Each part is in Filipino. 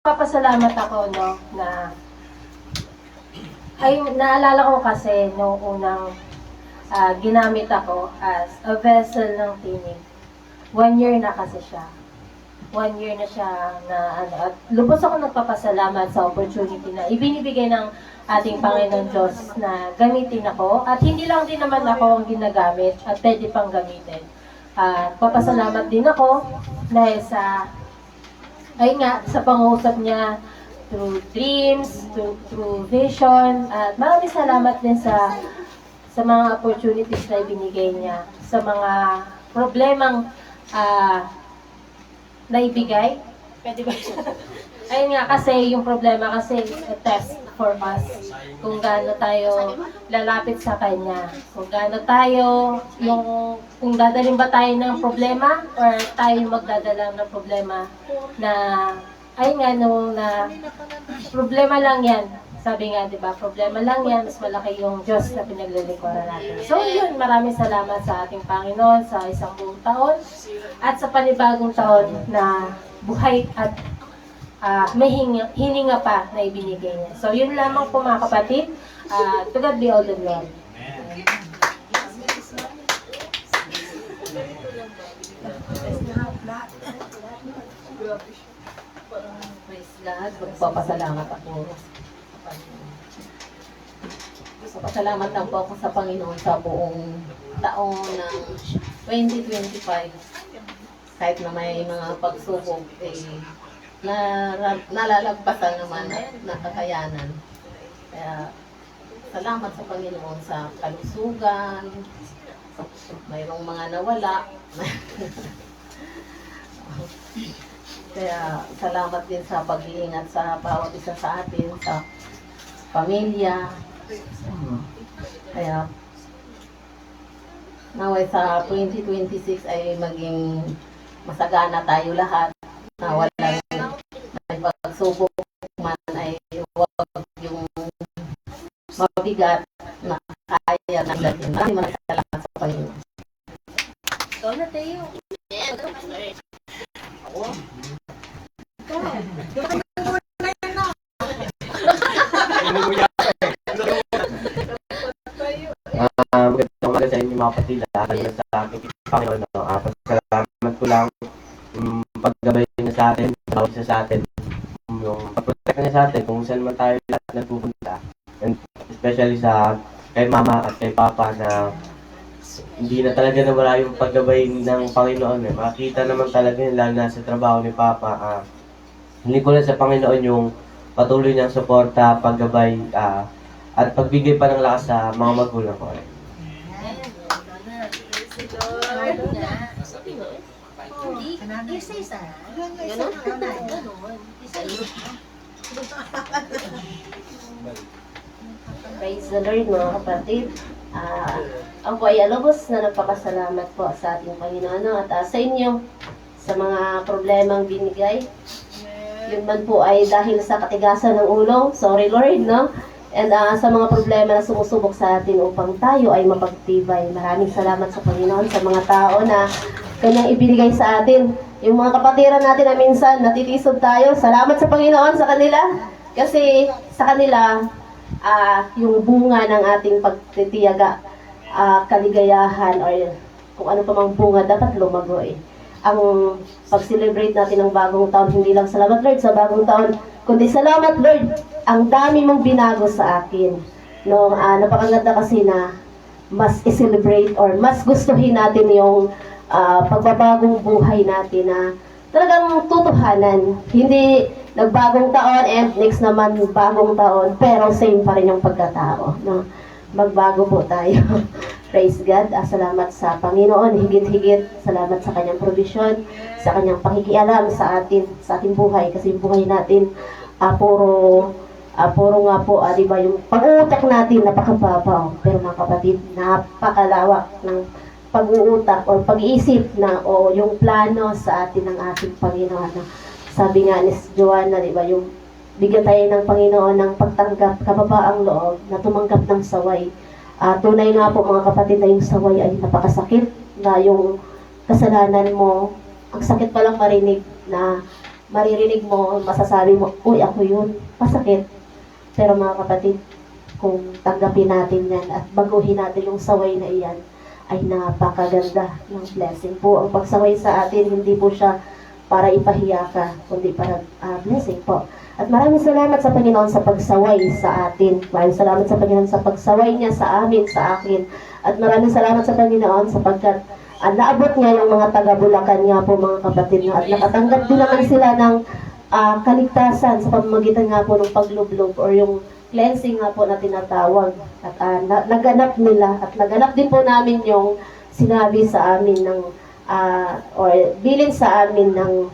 Papasalamat ako, no, na ay naalala ko kasi nung unang ginamit ako as a vessel ng tinig. 1 year na kasi siya. 1 year na siya na ano, at lubos ako nagpapasalamat sa opportunity na ibinibigay ng ating Panginoon Diyos na gamitin ako. At hindi lang din naman ako ang ginagamit at pwede pang gamitin. Papasalamat din ako dahil sa sa pangusap niya through dreams, through vision, at maraming salamat din sa mga opportunities na ibinigay niya, sa mga problemang naibigay. Pwede ba? Ayun nga, kasi yung problema kasi is a test for us. Kung gaano tayo lalapit sa Kanya. Kung gaano tayo, kung dadalhin ba tayo ng problema or tayo magdadala ng problema na, ayun nga, na problema lang yan. Sabi nga, di ba, problema lang yan, mas malaki yung Diyos na pinaglilingkuran natin. So yun, maraming salamat sa ating Panginoon sa isang buong taon at sa panibagong taon na buhay at may hininga pa na ibinigay niya. So yun lamang po mga kapatid. To God be all the glory. Praise God. Magpapasalamat ako. Pasalamat lang po ako sa Panginoon sa buong taong ng 2025. Kahit na may mga pagsubok, nalalagpasan naman at nakakayanan. Kaya, salamat sa Panginoon sa kalusugan, mayroong mga nawala. Kaya, salamat din sa pag-iingat sa bawat isa sa atin, sa pamilya. Kaya, naway sa 2026 ay maging masagana tayo lahat na walang may pagsubok man ay huwag yung mabigat na kaya ng lahat. Maraming salamat sa Panginoon. Ikaw na, Teo. Ako? Magandang umaga sa inyo mga kapatid. Salamat sa aking Panginoon. Pasalamat ko lang paggabay niya sa atin, bawat isa sa atin, yung pag-protect niya sa atin kung saan man tayo lahat nagpupunta. And especially kay mama at kay papa na hindi na talaga nawala yung paggabay ng Panginoon. Makita naman talaga yun, lalo na sa trabaho ni papa. Hindi ko lang sa Panginoon yung patuloy niyang suporta, paggabay, at pagbigay pa ng lakas sa mga magulang ko. Isa-isa. Praise the Lord mga kapatid. Ako ay alubos na nagpapasalamat po sa ating Panginoon at sa inyo sa mga problemang binigay. Yun man po ay dahil sa katigasan ng ulo. Sorry Lord, no? And sa mga problema na sumusubok sa atin upang tayo ay mapagtibay. Maraming salamat sa Panginoon sa mga tao na kanyang ibinigay sa atin. Yung mga kapatiran natin na minsan natitisod tayo. Salamat sa Panginoon sa kanila. Kasi sa kanila, yung bunga ng ating pagtitiyaga, kaligayahan, or kung ano pa mang bunga, dapat lumago eh. Ang pag-celebrate natin ng bagong taon, hindi lang salamat Lord sa bagong taon, kundi salamat Lord, ang dami mong binago sa akin. No, napakaganda kasi na mas i-celebrate or mas gustuhin natin yung pagbabagong buhay natin na talagang tutuhanan. Hindi nagbagong taon and next naman bagong taon, pero same pa rin yung pagkatao. No? Magbago po tayo. Praise God. Salamat sa Panginoon. Higit-higit. Salamat sa kanyang provision, sa kanyang pakikialam sa ating buhay. Kasi yung buhay natin, puro nga po, di ba, yung pag-uutak natin, napakababaw. Pero mga kapatid, napakalawak ng pag-uutak o pag-iisip na o yung plano sa atin ng ating Panginoon. Sabi nga ni Joanna, di ba, yung bigyan tayo ng Panginoon ng pagtanggap, kababaang loob, na tumanggap ng saway. Tunay nga po mga kapatid na yung saway ay napakasakit, na yung kasalanan mo, ang sakit palang marinig na maririnig mo, masasabi mo, uy, ako yun, masakit. Pero mga kapatid, kung tanggapin natin yan at baguhin natin yung saway na iyan, ay napakaganda ng blessing po. Ang pagsaway sa atin, hindi po siya para ipahiya ka, kundi para blessing po. At maraming salamat sa Panginoon sa pagsaway sa atin. Maraming salamat sa Panginoon sa pagsaway niya sa amin, sa akin. At maraming salamat sa Panginoon sapagkat naabot niya yung mga taga-Bulacan nga po mga kapatid nga. At nakatanggap din naman sila ng kaligtasan sa pamamagitan nga po ng paglublob or yung cleansing nga po na tinatawag. At naganap nila at naganap din po namin yung sinabi sa amin ng or bilin sa amin ng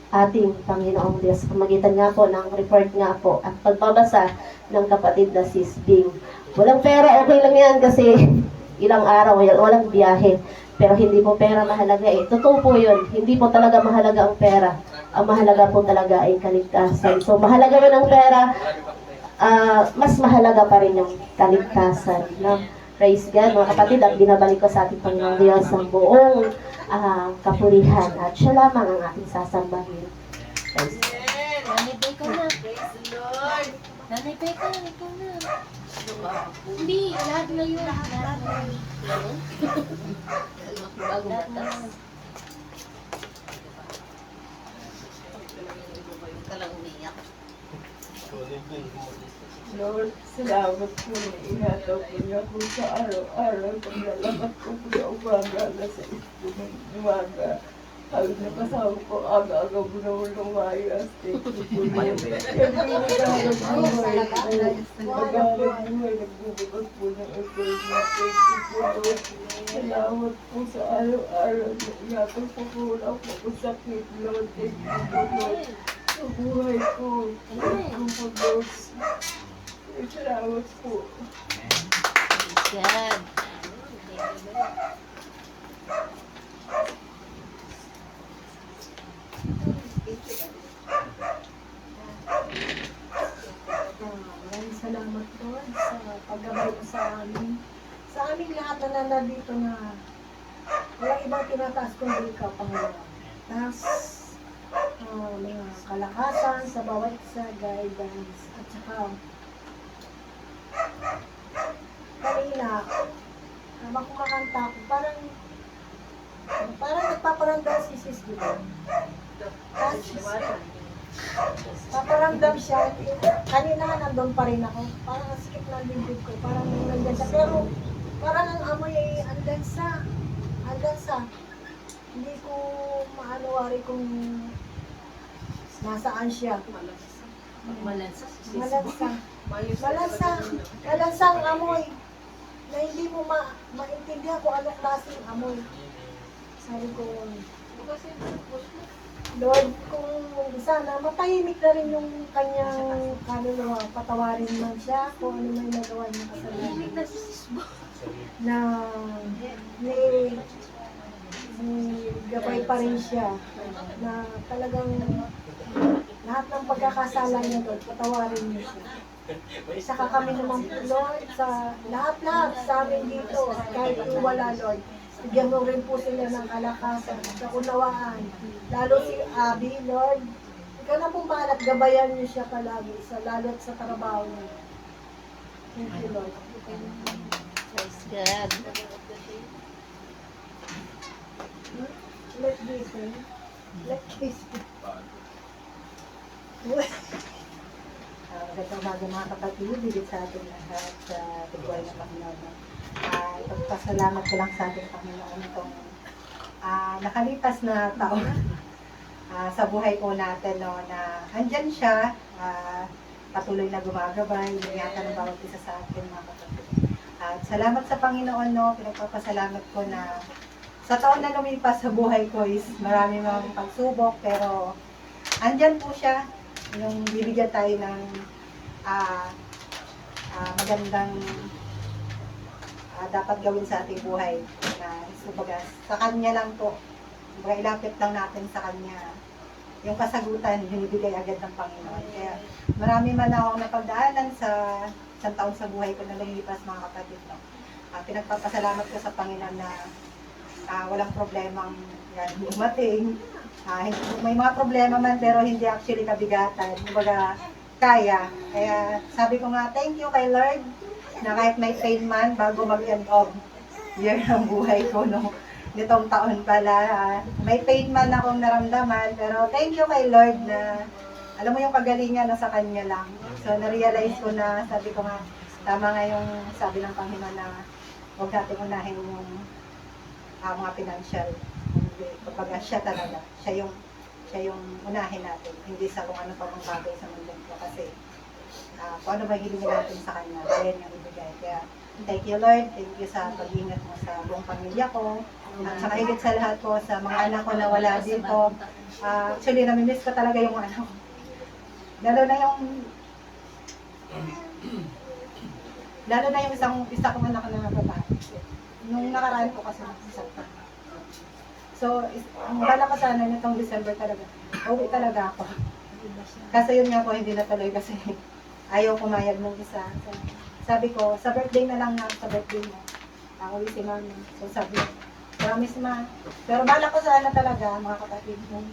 ating Panginoong Diyos. Pamagitan nga po ng report nga po at pagbabasa ng kapatid na Sis Bing. Walang pera, okay lang yan kasi ilang araw, walang biyahe. Pero hindi po pera mahalaga eh. Totoo po yun. Hindi po talaga mahalaga ang pera. Ang mahalaga po talaga ay kaligtasan. So mahalaga man ang pera, mas mahalaga pa rin yung kaligtasan. No? Praise God, mga kapatid, at binabalik ko sa ating Panginoong Diyos ang buong kapurihan at siya lamang ang ating sasambahin. Praise God. Nanay Becca na. Praise the Lord. Nanay Becca, ikaw na. Hindi, lahat na yun. Lahat na yun. Bagong Lahat na batas. yun. Ka lang umiyak. Lord, salamat po na ihataw po niya po sa araw-araw. Paglalakad ko po sa umaga, nasa ispo ng umaga. Sabi na kasama ko, aga-aga mo na lumayas. Thank you po Lord. Siyempre, naghahanap buhay. Naghahanap buhay, nagbubukas po ng employment. Thank you po Lord. Salamat po sa araw-araw. Ihataw po po wala po ko sakit. Lord, thank you po Lord. Sa buhay ko. Thank you po Lord. Salamat po. God. Maraming salamat Lord sa paggabay mo sa amin. Sa aming lahat na nandito na walang ibang tinataas kundi ikaw, Panginoon. Taas mga kalakasan sa bawat isa, guidance, at saka kanina, habang kumakanta ako, parang nagpaparamdam si Sis Gillian. Paparamdam siya. Kanina nandun pa rin ako. Parang ang sikip ng bibig ko. Parang nandun siya. Pero parang ang amoy ay andun sa. Hindi ko maanawari kung nasaan siya. Malansa. Malansa ang amoy. Na hindi mo maintindihan kung anong klaseng amoy. Sabi ko, Lord, kung sana matahimik na rin yung kanyang kaluluwa, patawarin man siya kung ano man nagawa niya kasalanan. Na may gabay pa rin siya na talagang lahat ng pagkakasala niya, Lord, patawarin niyo siya. Saka kami naman, Lord, sa lahat-lahat sa amin dito, kahit kung wala, Lord, bigyan mo rin po sila ng kalakasan at kaunawaan. Lalo si Abby, Lord. Ikaw na pong bahalat, gabayan niyo siya palagi, lalo sa trabaho niya. Thank you, Lord. Praise God. Let this be. Let this be. Magandang umaga mga kapatid, higit sa ating lahat sa tiguay na Panginoon. Pagpasalamat ko lang sa ating Panginoon itong nakalipas na taon sa buhay ko natin, no, na andyan siya, patuloy na gumagabay, ingatan ng bawat isa sa atin mga kapatid. At salamat sa Panginoon, no, pinagpapasalamat ko na sa taon na lumipas sa buhay ko is marami mga pagsubok, pero andyan po siya, yung bibigyan tayo ng magandang dapat gawin sa ating buhay na subaga sa kanya lang po, ilapit lang natin sa kanya yung kasagutan, binibigay agad ng Panginoon. Kaya marami man akong napagdaanan sa isang taon sa buhay ko na lumipas mga kapatid, no? Pinagpapasalamat ko sa Panginoon na walang problemang yan dumating. May mga problema man pero hindi actually kabigatan. Kumbaga, kaya. Kaya sabi ko nga, thank you kay Lord na kahit may pain man bago mag-end of year ng buhay ko, no? Nitong taon pala, may pain man akong naramdaman, pero thank you kay Lord na alam mo yung kagalingan nasa Kanya lang. So, na-realize ko na, sabi ko nga, tama nga yung sabi ng Panginoon na huwag natin unahin yung mga financial. Kapag siya talaga, siya yung unahin natin, hindi sa kung ano pa mang bagay sa mundo ko. Kasi kung ano ba hilingin natin sa Kanya, kaya niyang ibigay. Kaya, thank you Lord, thank you sa pag-ingat mo sa buong pamilya ko. At saka higit sa lahat po sa mga anak ko na wala dito. Actually, namimiss ko talaga yung anak ko. Lalo na yung isa kong anak na babae. Nung nakaraan ko kasi nasasaktan. So, ang bala ko sana nitong December talaga, uwi talaga ako. Kasi yun nga po, hindi natuloy kasi ayaw kumayag ng isa. So, sabi ko, sa birthday na lang na, sa birthday mo, uwi si mami. So sabi ko, promise ma. Pero bala ko sana talaga, mga kapatid, nung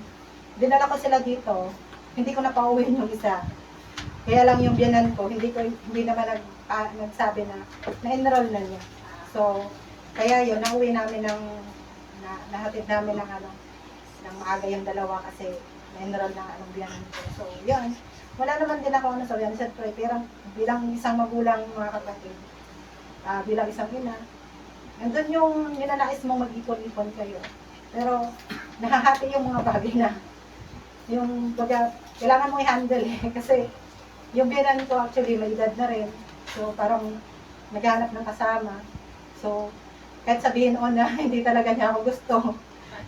dinala ko sila dito, hindi ko na pauwiin yung isa. Kaya lang yung biyanan ko, hindi naman nagsabi na na-enroll na niya. So, kaya yun, nauwi namin nahatid namin ng maaga yung dalawa kasi na-enroll na biyanan ko. So, yun. Wala naman din ako sa biyanan. Siyempre, pero bilang isang magulang, mga kapatid, bilang isang ina, nandun yung ninanais mong mag-ipon-ipon kayo. Pero, nakahati yung mga bagay na yung kailangan mo i-handle kasi yung biyanan ko actually may edad na rin. So, parang naghanap ng kasama. So, kahit sabihin na hindi talaga niya ako gusto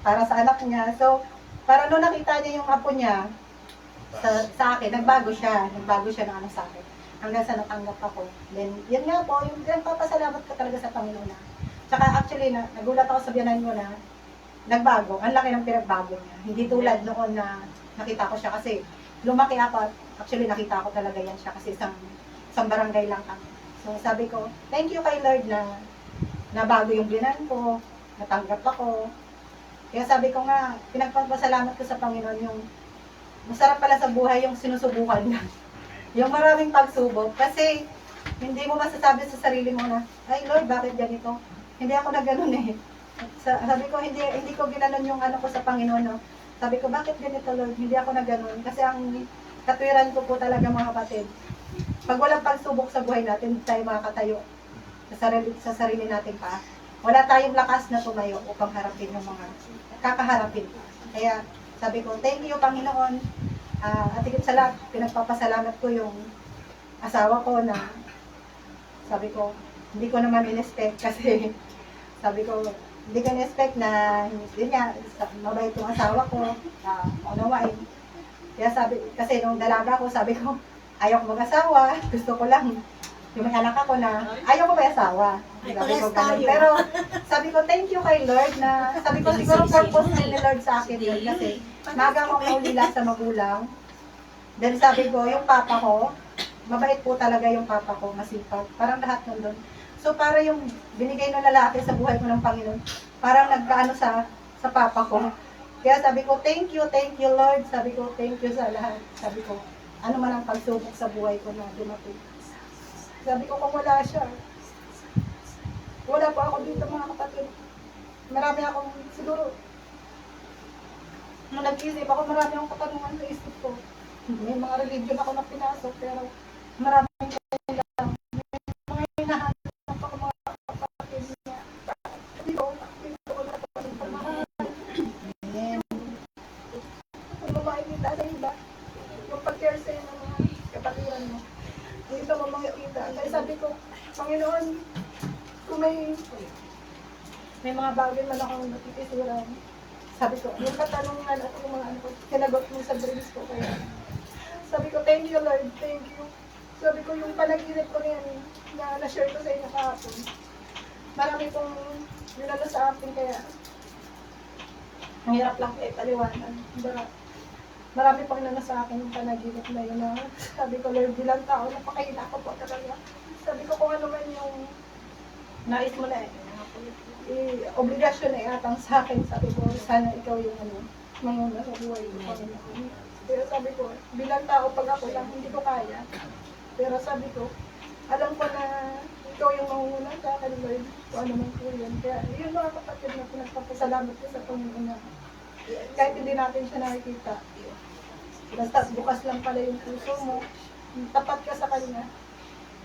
para sa anak niya. So, para nung nakita niya yung apo niya sa akin, nagbago siya ng sa akin. Hanggang sa natanggap ako. Then, yun nga po, yung papasalamat ko talaga sa Panginoon na. Tsaka actually, nagulat ako sa biyanan ko na nagbago. Ang laki ng pinagbago niya. Hindi tulad noon na nakita ko siya kasi lumaki ako. Actually, nakita ko talaga yan siya kasi isang barangay lang kami. So, sabi ko, thank you kay Lord na nabago yung biyanan ko, natanggap ako. Kaya sabi ko nga, pinagpapasalamat ko sa Panginoon yung masarap pala sa buhay yung sinusubukan niya. Yung maraming pagsubok. Kasi, hindi mo masasabi sa sarili mo na, ay Lord, bakit ganito? Hindi ako na ganun eh. Sabi ko, hindi ko ginanon yung ano ko sa Panginoon. No? Sabi ko, bakit ganito Lord? Hindi ako na ganun. Kasi ang katwiran ko po talaga mga kapatid, pag walang pagsubok sa buhay natin, hindi tayo makakatayo sa sarili natin pa. Wala tayong lakas na tumayo upang harapin yung mga kakaharapin. Kaya sabi ko, thank you Panginoon. At higit sa lahat, pinagpapasalamat ko yung asawa ko na sabi ko, hindi ko naman in-expect kasi sabi ko, hindi ko in-expect na yun nga, mabait yung asawa ko, unawain. Kaya sabi, kasi nung dalaga ko, sabi ko, ayaw ko mag-asawa, gusto ko lang. Yung may anak ako na, ayaw ko may asawa. Sabi ko ganun. Pero sabi ko, thank you kay Lord na, sabi ko siguro purpose ni Lord sa akin yun kasi maga akong naulila sa magulang. Then sabi ko, yung papa ko, mabait po talaga yung papa ko, masipag. Parang lahat nandun. So para yung binigay ng lalaki sa buhay ko ng Panginoon, parang nagkaano sa papa ko. Kaya sabi ko, thank you Lord. Sabi ko, thank you sa lahat. Sabi ko, ano man ang pagsubok sa buhay ko na dumating. Sabi ko, kung wala siya, wala pa ako dito mga kapatid. Marami akong, siguro, nung nag-isip ako, marami akong katanungan sa isip ko. May mga religion ako na pinasok, pero maraming kailangan. May mga hinahanap ako mga kapatid niya. Dito ko na pagmamahal. Amen. Kung makikita sa iba, yung pag-care sa'yo ng mga kapatiran mo. Hindi ka mo makikita. Kaya sabi ko, Panginoon, kung may mga bagay man akong natitisuran, sabi ko, yung katanungan at yung mga ano ko, sinagot mo sa dreams ko. Kaya sabi ko, thank you Lord, thank you. Sabi ko, yung panaginip ko rin na na-share ko sa inyo kahapon, marami pong yunalo sa akin, kaya ang hirap lang kayo paliwanan. Marami pang nana sa akin yung panaginip na yun na sabi ko, Lord, bilang tao, napakahila ko po talaga. Sabi ko, kung ano man yung nais mo na obligasyon na iatang sa akin, sabi ko, sana ikaw yung manguna sa buhay ko, Panginoon. Pero sabi ko, bilang tao, pag ako lang, hindi ko kaya. Pero sabi ko, alam ko na ikaw yung mangunguna sa akin, Lord, kung ano man po yun. Kaya yun mga kapatid na pinagpapasalamat ko sa Panginoon na kahit hindi natin siya nakikita. Basta bukas lang pala yung puso mo, tapat ka sa Kanya.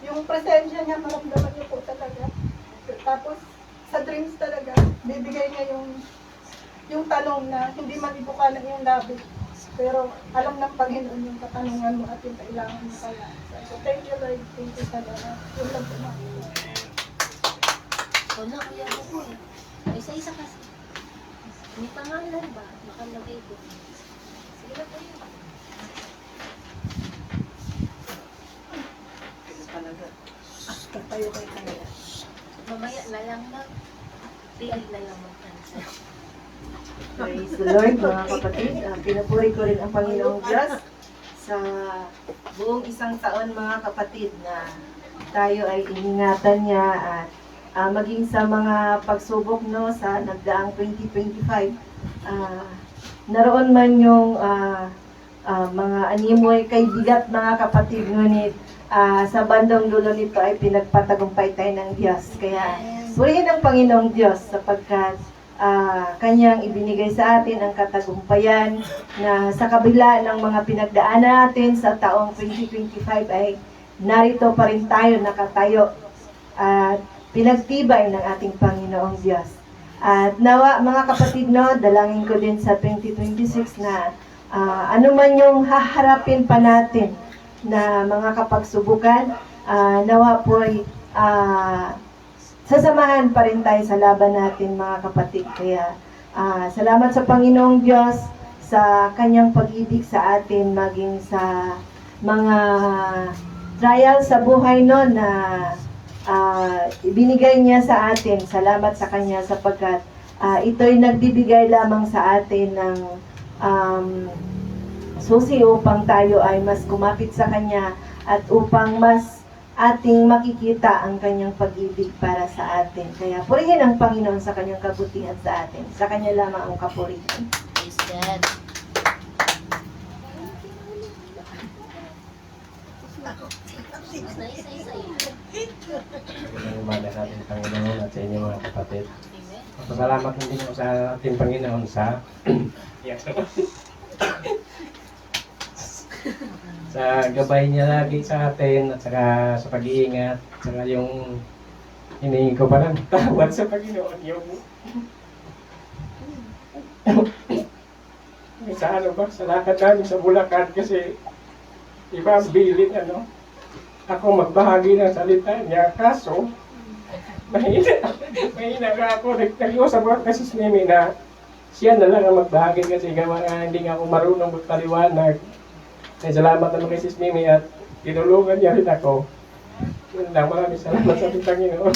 Yung presensya niya, maramdaman niyo po talaga. Tapos, sa dreams talaga, bibigay niya yung tanong na hindi man ibuka ng iyong labi. Pero alam ng Panginoon yung katanungan mo at yung kailangan mo kaya. So, thank you, Lord. Thank you sa lahat. Yun lang po na. O na, kuya mo po eh. Isa-isa kasi. May pangalan ba? Makalagay ko. Sige na po yun. Tayo kay Kaya. Mamaya na lang na. Tingin na lang mag-answer. Praise the Lord, mga kapatid. Pinupuri ko rin ang Panginoong Diyos sa buong isang taon, mga kapatid, na tayo ay iningatan niya at maging sa mga pagsubok no, sa nagdaang 2025. Naroon man yung mga animoy kay bigat, mga kapatid, ngunit sa bandang dulo nito ay pinagpatagumpay tayo ng Diyos. Kaya purihin ang Panginoong Diyos sapagkat Kanyang ibinigay sa atin ang katagumpayan na sa kabila ng mga pinagdaan natin sa taong 2025 ay narito pa rin tayo nakatayo at pinagtibay ng ating Panginoong Diyos. At nawa, mga kapatid, no, dalangin ko din sa 2026 na ano man yung haharapin pa natin na mga kapagsubukan, nawa po ay sasamahan pa rin tayo sa laban natin, mga kapatid. Kaya salamat sa Panginoong Diyos sa kanyang pag-ibig sa atin, maging sa mga trial sa buhay no, na ibinigay niya sa atin. Salamat sa kanya sapagkat ito'y nagbibigay lamang sa atin ng susi upang tayo ay mas kumapit sa kanya at upang mas ating makikita ang kanyang pag-ibig para sa atin. Kaya purihin ang Panginoon sa kanyang kabutihan sa atin. Sa kanya lamang ang kapurihan. Praise God. Ang umaga sa ating Panginoon at sa inyo, mga kapatid. Amen. Pasalamat din po sa ating Panginoon sa sa gabay niya lagi sa atin at saka sa pag-iingat, saka yung hinihingi ko pa ng tawad sa Panginoon yung sa ano ba, sa lakad namin sa Bulacan kasi iba ang bilin ako magbahagi ng salita niya kaso mahina ka ako nag-usap ako kasi si Mimi na siya na lang ang magbahagi kasi gawa nga hindi nga ako marunong magpaliwanag. Salamat naman kay Sis Mimi at tinulungan niya rin ako. Yun lang, maraming salamat sa ating Panginoon.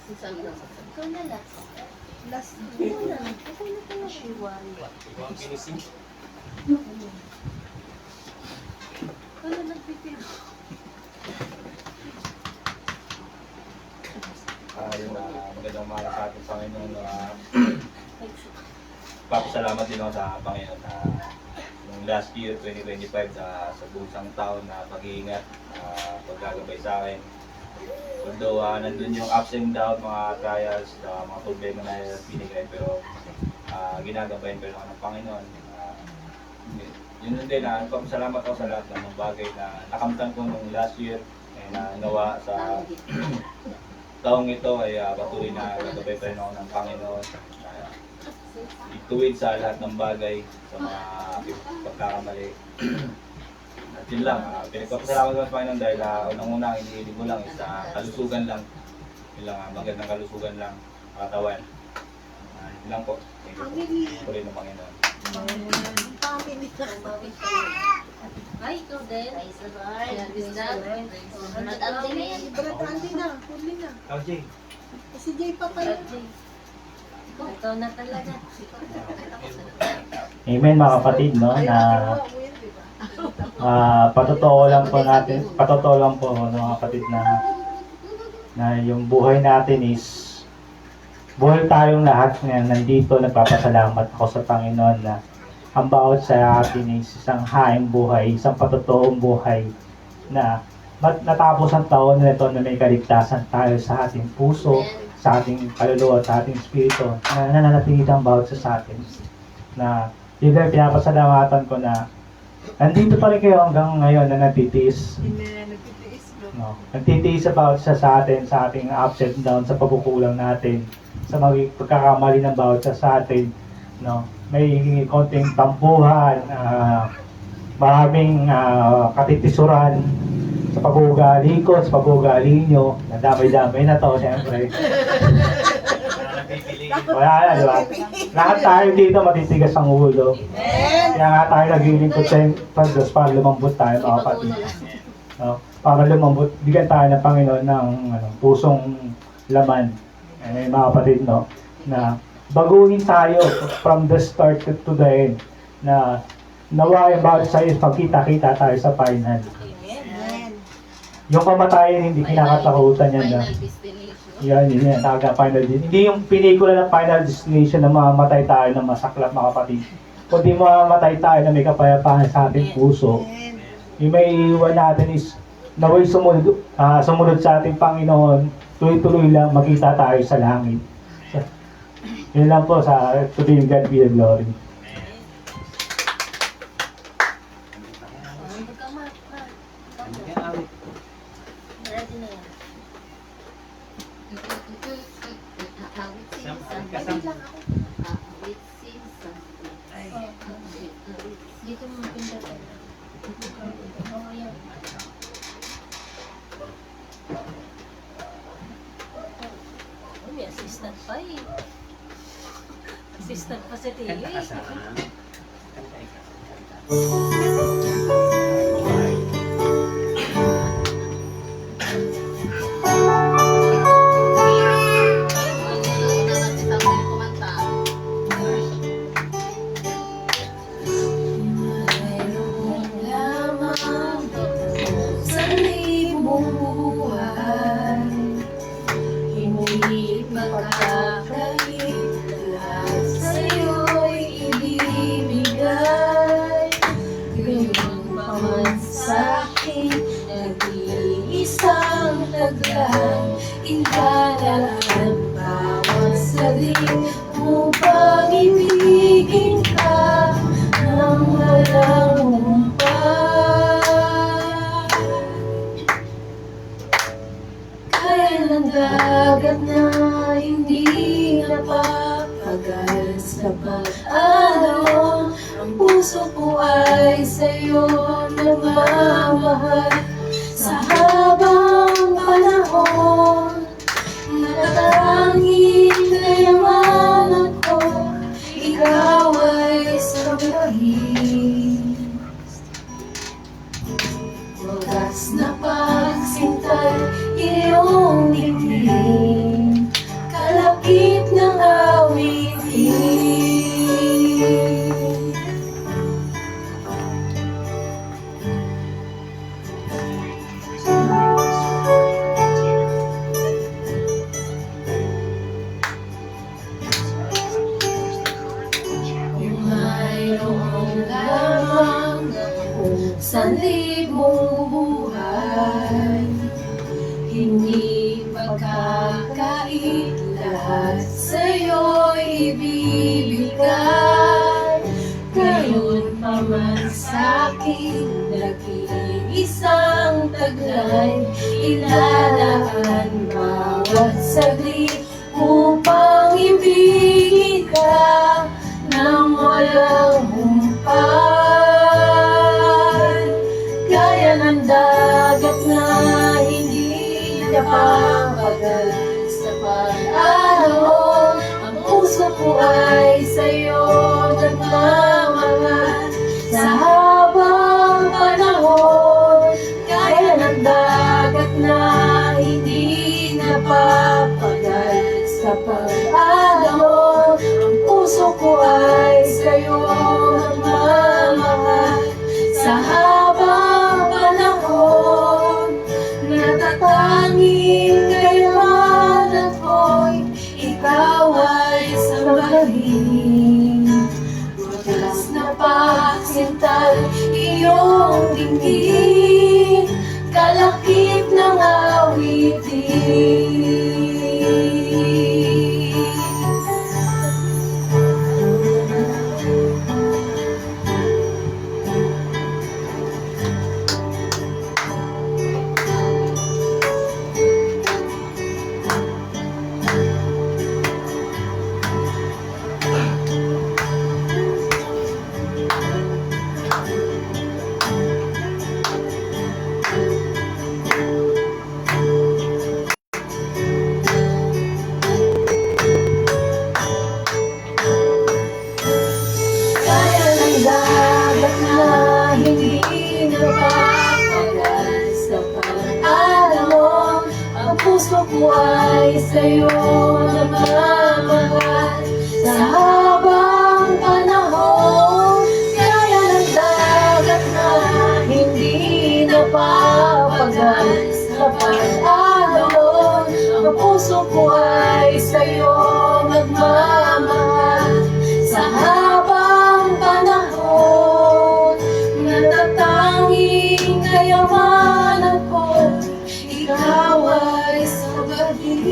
Ikaw na last. Last. Ikaw na. Ikaw na pala. Shiwari. Ikaw ang pinising. Ikaw na nagpipil. Yung magandang mahal sa ating Panginoon. Papasalamat din ako sa Panginoon na yung last year, 2025, sa buong isang taon na pag-iingat, paggagabay sa akin. Although nandun yung ups and downs, mga trials, mga problema na binigay, pero ginagabayan ko lang ng Panginoon. Yun din, papasalamat ako sa lahat ng mga bagay na nakamtan ko nung last year na nawa sa taong ito ay patuloy na gagabay pa rin ako ng Panginoon. Ituwid sa lahat ng bagay, sa mga pagkakamali. At yun lang, pinagpapasalamat ko sa Panginoon dahil unang-una ang iniilig mo lang is kalusugan lang. Yun lang, magandang kalusugan lang, katawan. Yun lang po. Patuloy ng Panginoon. Ay, ikaw din. Praise the Lord. Praise the Lord. Mag-andi na yan. Andi na. Huli na. Jay. Si Jay pa kayo. Ikaw na talaga. Amen, mga kapatid, no, na patotoo lang po no, mga kapatid, na yung buhay natin is buhay tayong lahat na nandito, nagpapasalamat ako sa Panginoon na ang bawat sa atin is isang haing buhay, isang patotoong buhay na natapos ang taon na ito na may kaligtasan tayo sa ating puso, sa ating kaluluwa, sa ating espiritu, na nananatili ang bawat sa atin. Na yun ay pinapasalamatan ko na nandito pa rin kayo hanggang ngayon na nagtitiis. No, nagtitiis sa bawat isa sa atin, sa ating ups and downs, sa pagkukulang natin, sa mga pagkakamali ng bawat isa sa atin. No, may konting tampuhan, maraming katitisuran sa pag-uugali ko, sa pag-uugali nyo. Nadamay-damay na to, siyempre. Wala na, di ba? Lahat tayo dito matitigas ang ulo. Kaya nga tayo naglilingkod sa Diyos para lumambot tayo, mga kapatid. No? Para lumambot, bigyan tayo ng Panginoon ng pusong laman. Mga kapatid, no? Na baguhin tayo from the start to the end. Na nawa yung bawat sa'yo, pagkita-kita tayo sa final. Yung kamatayan, hindi kinakatakutan yan na. Yan, taga final destination. Hindi yung pelikula ng Final Destination na mamamatay tayo ng masaklap, mga kapatid. Kundi mamamatay tayo na may kapayapaan sa ating puso. Yung may iwan natin is naway sumunod sa ating Panginoon, tuloy-tuloy lang makita tayo sa langit. Yun lang po sa to be God be the glory. Dito mo pindahan. Oo, yan. May assistant pa eh. Assistant pa sa TV. Indalaan bawat saglit upang ibigin ka ng walang humpay. Kaya ng dagat na hindi napapagal sa pag-alon, ang puso ko ay sa'yo nagmamahal. Sa habang panahon, natatanging kayamanan ko, ikaw ay sabihin. Wagas na pagsintay, iyong dikitin, kalakip ng awitin. Sanlib mong buhay, hindi pagkakait, lahat sa'yo'y ibibigay. Gayon pa man sa'kin, nag-iisang taglay, ilalaan bawat saglit upang ibigin ka ng walang humpay. Gaya ng dagat na hindi napapagal sa pag-alon, ang puso ko ay sa'yo nagmamahal. Sa habang panahon, gaya ng dagat na hindi napapagal sa pag-alon, ang puso ko ay sa'yo nagmamahal. Sa habang panahon, natatanging dinggin, kalakip ng awitin. Kaya ng dagat na hindi napapagal sa pag-alam mo, ang puso ko ay sa'yo nagmamahal sa habang panahon. Kaya ng dagat na hindi napapagal sa pag-alam mo, ang puso ko ay sa'yo nagmamahal sa habang panahon. Natatanging kayamanan ko, ikaw ay sabahin.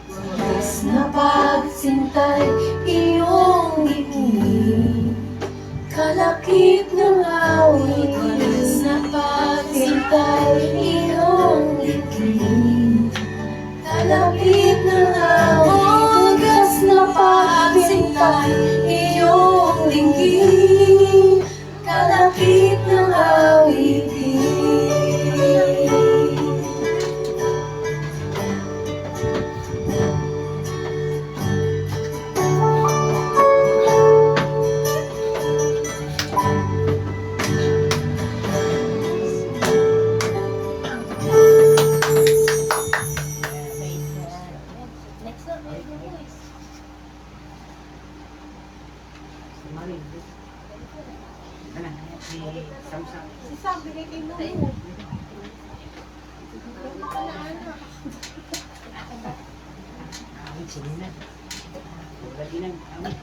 Wagas na pagsintay, iyong ngiti, kalakip ng awit. Wagas na pagsintay, iyong ngiti, kalakip ng awit. Wagas na pagsintay, iyong dinggin, kalakip ng awitin.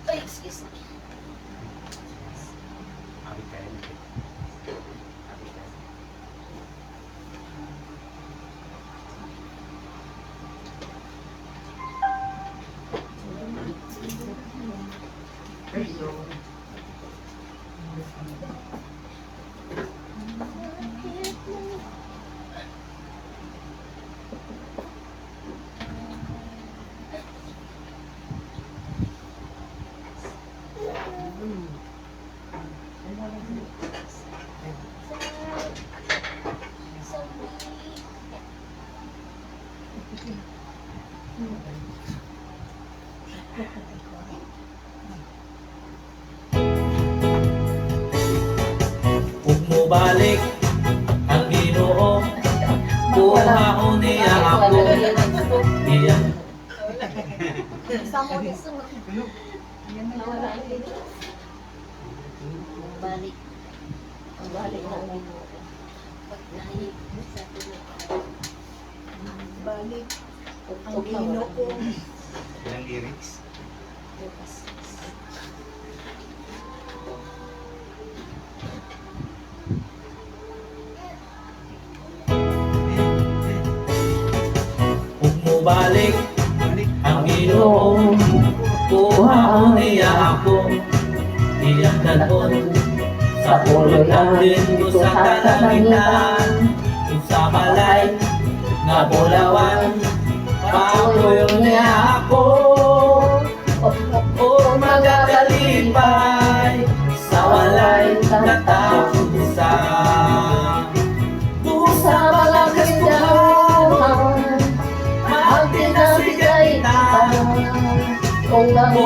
Ay, excuse me. Huwag mo balik ang Ginoo, buhaon niya ako. Iyan. Balik. Ang balik na ang Balik ang Ginoo ko. Ilang lyrics? Huwag mo balik ang Ginoo, buhaon niya ako. Iyang dalon sa pulot natin ko sa kalangitan, kung sa malay nga bulawan, pakuyo niya ako. O magakalipay sa walay katapusan. Sa mga kasyahan, ang pinagkaitan, kung ang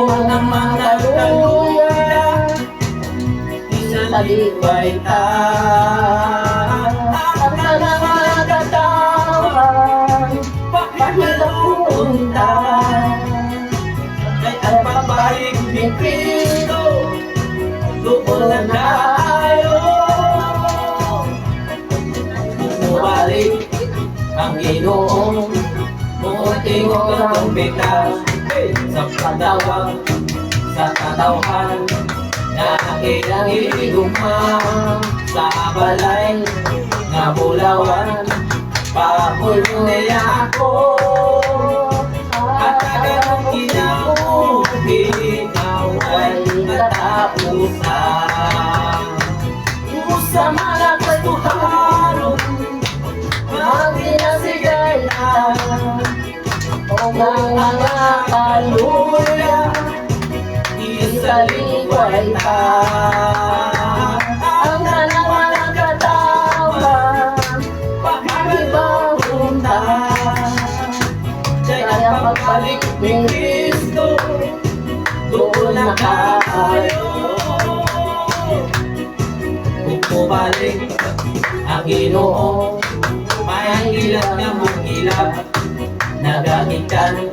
mga luya, salibay ang mga katawan, pakilapuntan, at pagbaig ni Cristo, doon na tayo. Bumalik ang Ginoo, munting ang bita sa patawag, sa katawhan, na iyang igugma sa balay nga bulawan. Papuyo niya ako at agang kinabuhi away katapusan. Sa mga katuharon magpinasigay ka o mga kaluya isaliway ka. Ang tanang mga katawan pag-ibang ta kaya pagbalik ni Kristo doon na kayo. Kung pumalik ang Ginoo, may ilat nga mong ilap, nagagitan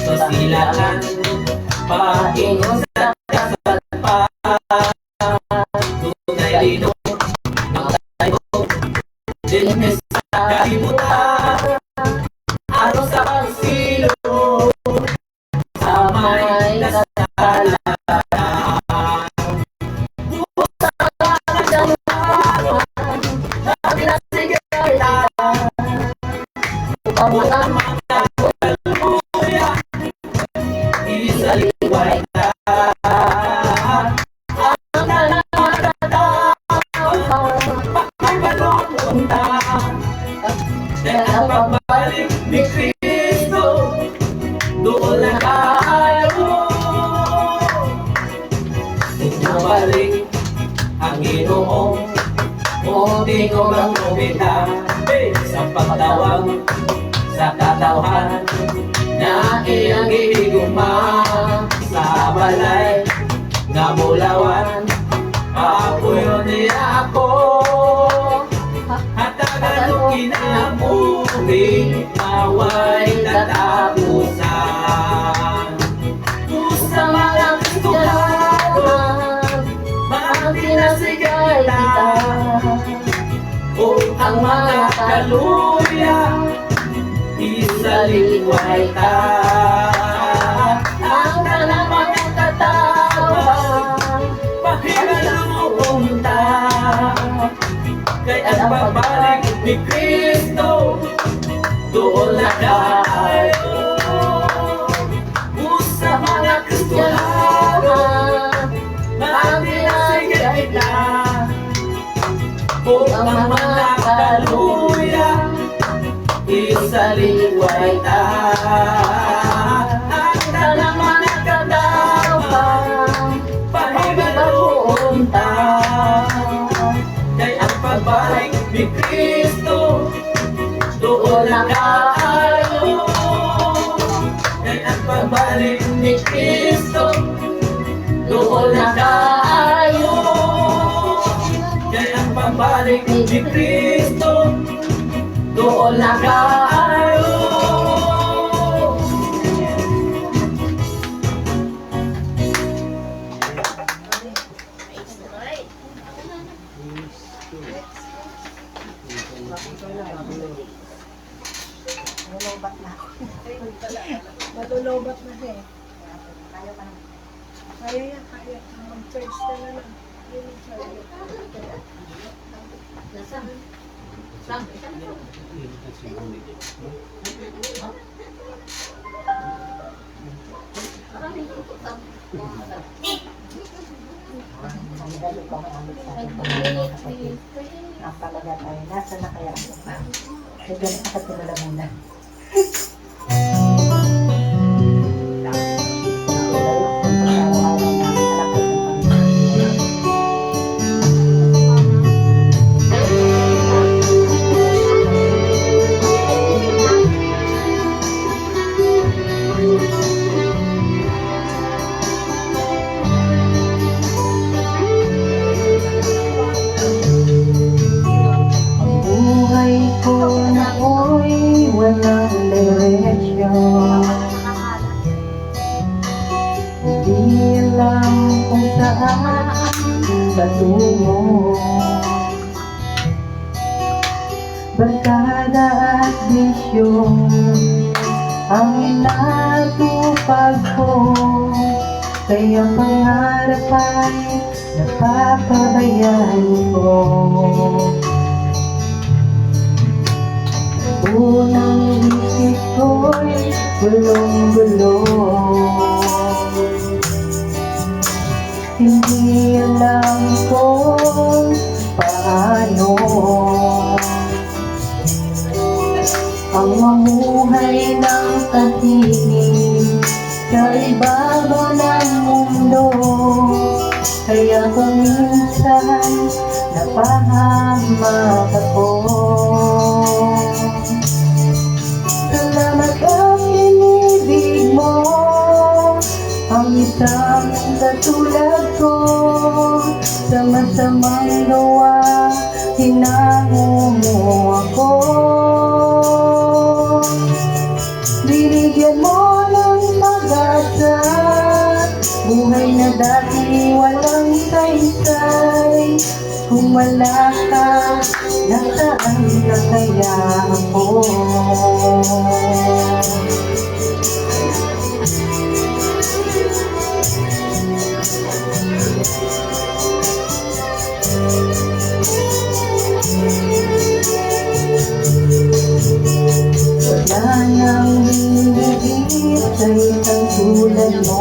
sa silangan, paingon sa kasalpa. Tunay lino ng tayo, dinis sa kalimutan, araw sa pagsilo, sa may kasalan. Isaliway ka ang tanang magkataon pagkakalunta dahil ang pagbalik ni Kristo doon na tayo. Bumalik ang Ginoo, munting ang nobita sa pagtawag sa katawhan na iyang igugma sa balay nga bulawan. Papuyo niya ako at agang kinabuhi away katapusan. Sa mga Kristiyanan magpinasigay kita o ang mga kaluya isaliway ka. Ang tanang mga katawan pahigalunta kay ang pagbalik ni Kristo doon na tayo. Sa mga Kristiyanan magpinasigay ka o ang mga kaluya isaliway ka. Ang tanang mga katawan pahigalunta kay ang pagbalik ni Kristo doon na tayo. Kay ang pagbalik ni Kristo doon na tayo. Kay ang pagbalik ni Kristo doon na tayo. Matulubat na ako. Matulubat na siya eh. Kaya pa naman. Kaya yan, kaya. Mag-charge ka na lang. Yun yung charge. Nasaan? Ang palagat ay nasa na kaya ako. Ay, ganun ka tulala muna. patungo. Barkada at bisyo ang inatupag ko, kaya pangarap ay napapabayaan ko. Unang isip ko'y gulong-gulong, hindi alam kung paano ang mamuhay ng tahimik sa ibabaw ng mundo. Kaya kung minsan napahamak ako, salamat ang inibig mo, ang isang katulad ko. Sa masamang gawa, hinango mo ako. Binigyan mo ng pag-asa, buhay na dati walang saysay. Kung wala ka, nasaan na kaya ako? Wala nang hinihigit sa isang tulad mo.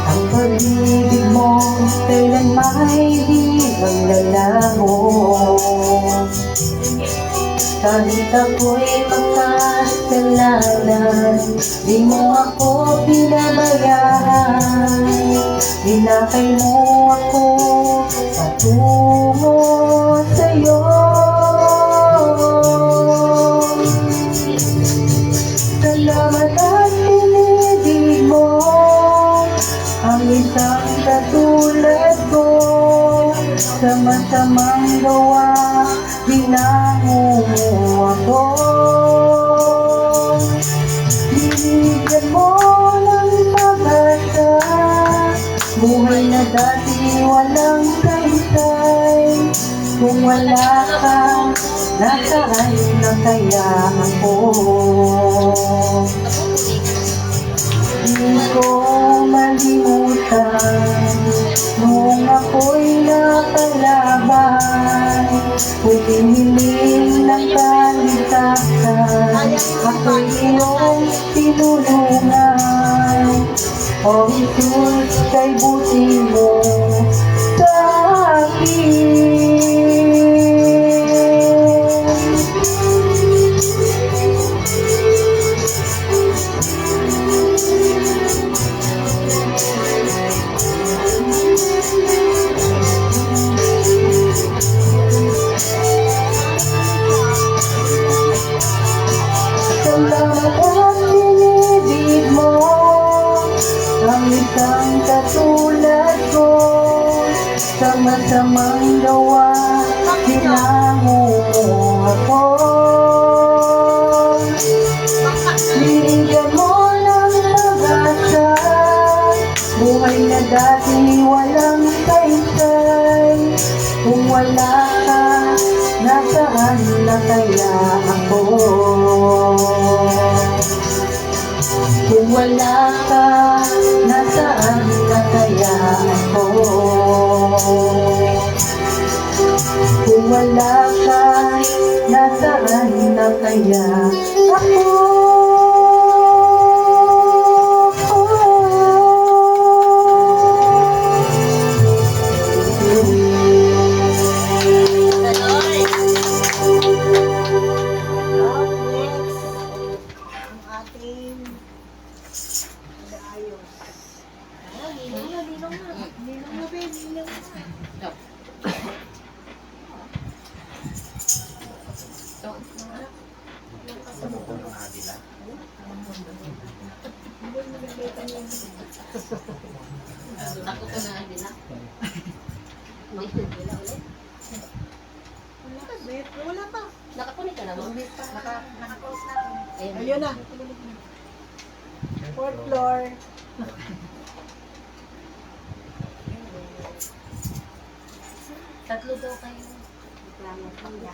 Ang pag-ibig mo kailan may di maglalaho. Kahit ako'y makasalanan, di mo ako pinabayaan. Binakay mo ako patungo sa'yo. Salamat at pinibig mo ang isang katulad ko. Sa masamang gawa, hinango mo ako. Binigyan mo ng pag-asa, buhay na dati walang saysay. Kung wala ka, nasaan na kaya ako? Di ko malimutan noong ako'y nakalaban, humihiling ng kaligtasan, ako'y iyong tinulungan. O Jesus, kay buti mo sa akin. Salamat at pinibig mo ang isang katulad ko. Sa masamang gawa, hinango mo ako. Binigyan mo ng pag-asa, buhay na dati walang saysay. Kung wala ka, nasaan na kaya ako? Kung wala ka, nasaan na kaya ako? Kung wala ka, nasaan na kaya ako? Ako ko na din na. May wala ulit. Wala pa. Nakakunik ka na, ma'am? Naka-close na. Ayun na. 4th floor. Tatlo daw kayo. Reklamo pa niya.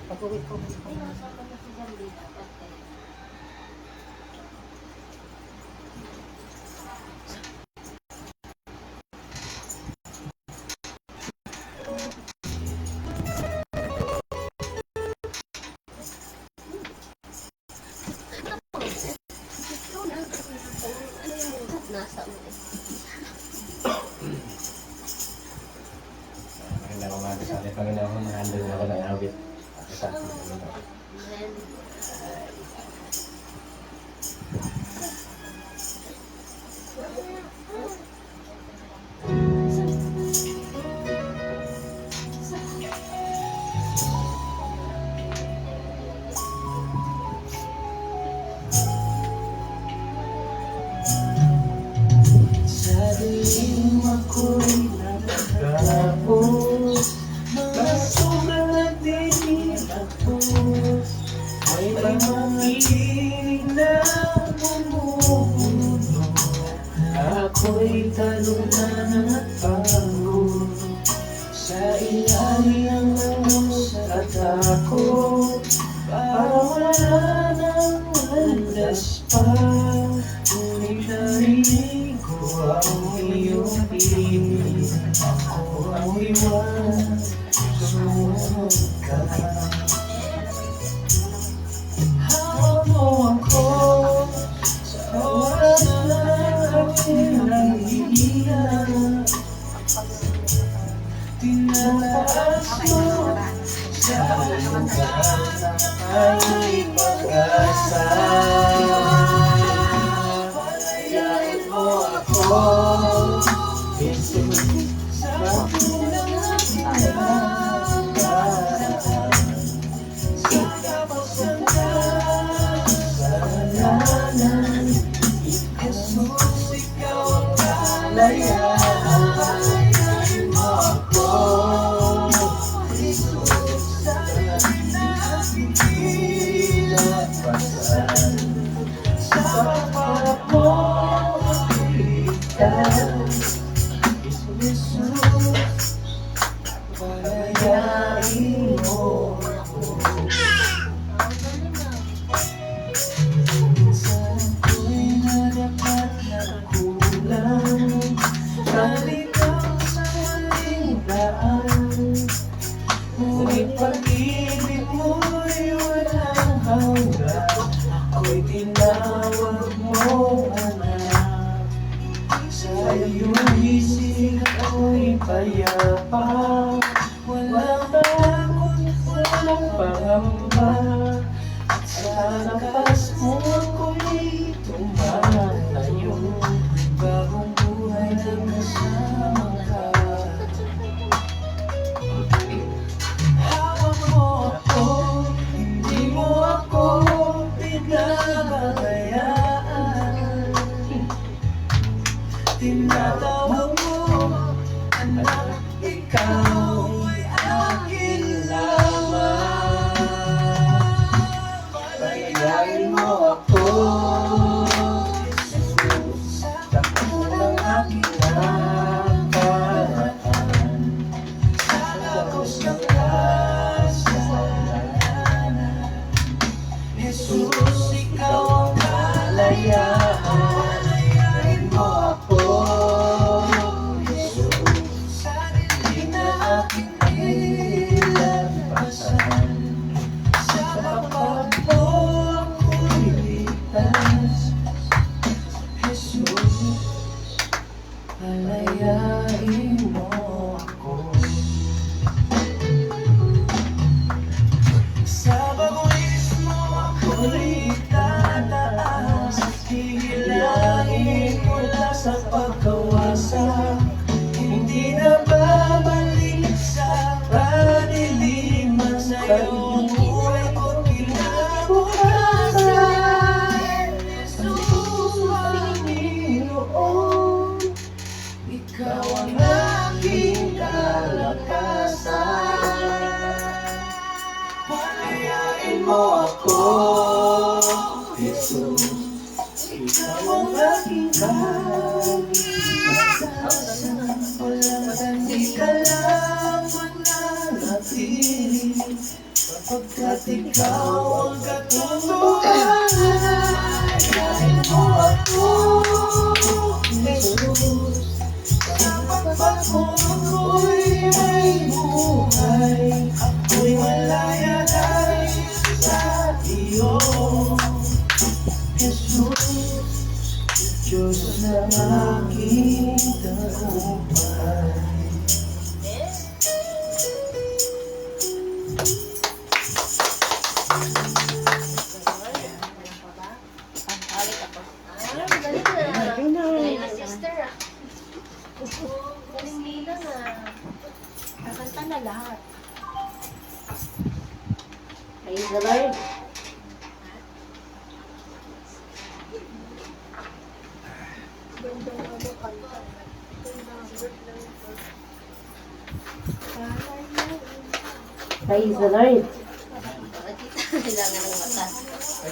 Pag-uwi ko. nasa ulit. Magandang umaga sa ating Panginoon. Handog na ako ng awit. Sa ating Panginoon. Amen. Sa dilim ako'y nagkapos, mga sobrang nagtitipapos. May pamangkin na bumubuno, ako'y talunan at pagod. Sa ilalim ng luz at ako, para wala nang landas pa. Ngunit narinig ko ang iyong piling, ako ang iwan, sumunod ka. Hawak mo ako sa oras na ako'y nag-iiyak. Tinataas mo sa lugar ay may pag-asa. Palayain mo ako, Jesus, sa pulang pinagdaan. Sa kapos ng kasalanan, Jesus, ikaw ang kalayaan. Palayain mo ako, Jesus, sa pinagpasan. Sa pagpapalap mo, iligtas. Jesus, palayain mo ako. Minsan ako'y nadapat na kulang, nalitaw sa maling daan. Ngunit pag-ibig mo'y walang hanggan, ako'y tinawag mo anak. Sa iyong isip ako'y payapa, walang takot, walang pangamba. At sa lakas mo ako'y tumatayo, bagong buhay na kasama ka. Hawak mo ako, hindi mo ako pinababayaan. Tinatawag mo, anak, ikaw ay akin lamang. Palayain mo ako, Jesus, sa pulang aking nakaraan. Sa lagos ng kasalanan, Jesus, ikaw ang kalayaan. Palayain mo ako, Jesus, sa dilim na aking nilagpasan. Sa pagpapag mo ako'y ligtas. Jesus, palayain mo ako. Sa bagulismo ako'y tataas, hihilahin mula sa pagkawasak. Hindi na babalik sa paniliman, sa iyong buhay ko't kinabukasan. Jesus, Panginoon, ikaw ang aking kalakasan. Palayain mo ako, Jesus, ikaw ang aking kalakasan. Walang sandi ka lang mananatili, sapagkat ikaw ang katotohanan. Palayain mo ako, Jesus, sa pagpapag mo ako'y may buhay, ako'y malaya dahil sa iyo. Jesus, Diyos ng aking tagumpay. Galing na, sister. Galing nila na. Kakanta na lahat. Praise the Lord. Praise the Lord. Kailangan ng mata. So,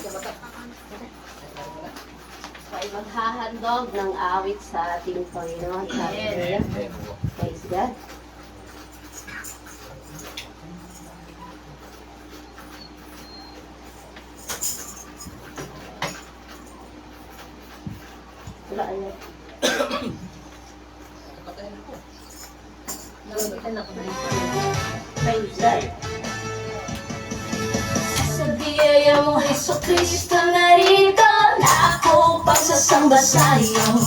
ay maghahandog ng awit sa ating Panginoon. Hallelujah. Praise God. Wala ano. Praise God. Sa biyaya mo, Heso Kristo, narito na ako pagsasamba sa iyo.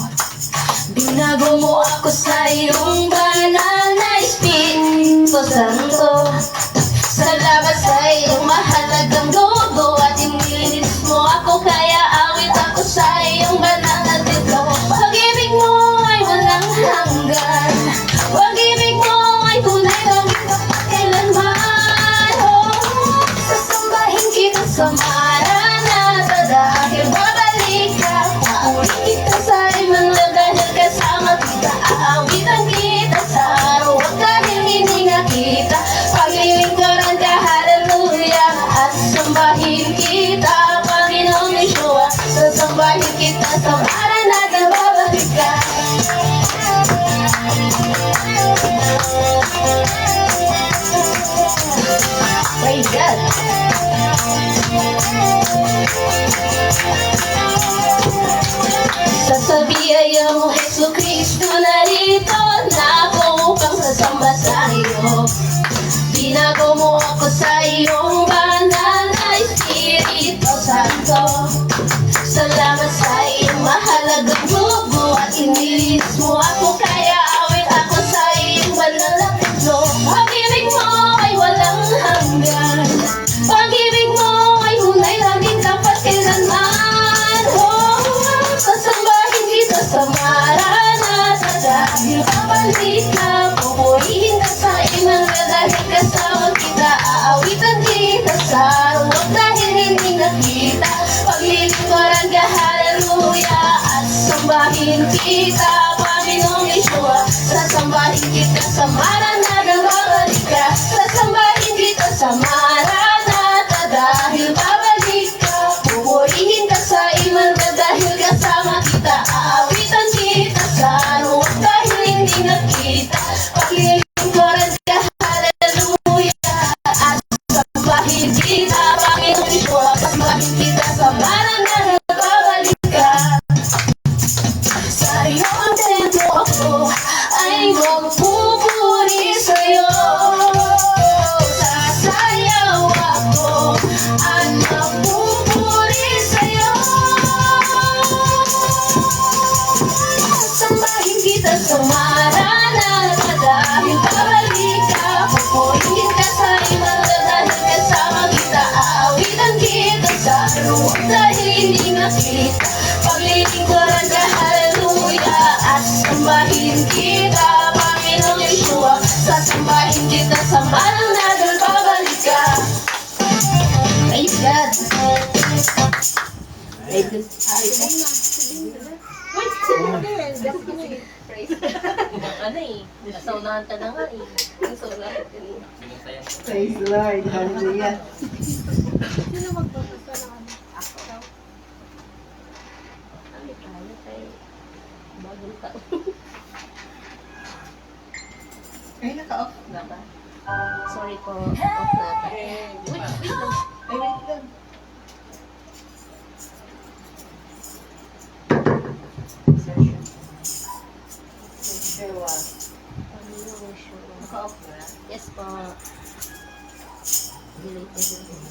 Binago mo ako sa iyong banal na Espiritu Santo. Salamat sa iyong mahalagang dugo at inilis mo ako, kaya awit ako sa iyong banal na titulo. Pag-ibig mo ay walang hanggan, pag-ibig mo ay tunay langit kapag kailanman. Sasambahin kita sa Maranatha dahil babalik ka. Pauwi kita sa Emmanuel dahil kasama kita. Aawitan kita sa araw at dahil hininga kita. Paglilingkuran ka, hallelujah. At sambahin kita, Panginoong Yeshua. Sasambahin kita sa Maranatha, babalik ka. Praise God. Sa biyaya mo, Heso Kristo, narito na ako upang sasamba sa iyo. Binago mo ako sa iyong banal na Espiritu Santo. Salamat sa iyong mahalagang dugo at inilis mo ako, kaya awit ako sa iyong banal na titulo. Pag-ibig mo ay walang hanggan, pag-ibig mo ay hunay langit kapag kailanman. Sasambahin kita sa Maranatha dahil babalik ka. Pupurihin ka sa Emmanuel dahil kasama kita. Aawitan kita sa araw dahil hindi nakita. Paglilingkuran ka, hallelujah. At sambahin kita, Panginoong Yeshua. Sasambahin kita sa Maranatha, babalik ka. Sasambahin kita sa Maranatha dahil babalik ka. Pupurihin ka sa Emmanuel dahil kasama kita. Aawitan kita sa araw dahil hindi nakita. Paglilingkuran ka, hallelujah. At sambahin kita, Panginoong Yeshua. Sambahin kita sa Maranatha, babalik ka. Sa iyo ang templo ako ay magpupuri sa iyo. Sasayaw ako at magpupuri sa iyo. Sambahin kita sa Maranatha dahil babalik ka. Pupurihin ka sa Emmanuel dahil kasama kita. Aawitan kita sa luwag dahil hindi nakita. Paglilingkuran ka, hallelujah. At sambahin kita, Panginoong Yeshua. Sasambahin kita sa Maranatha, babalik ka. Praise God. Praise God. Ano eh, nasaunahan ka na nga eh. Nasaunahan ka rin. Praise the Lord. Hallelujah. Sino magpapasa ng ano? Ako. Kami tayo kay bagong taon. Ay, naka-off. Na ba? Sorry po, off natin. Ay, wait lang. Yeshua. Naka-off na? Yes po. Delete na din.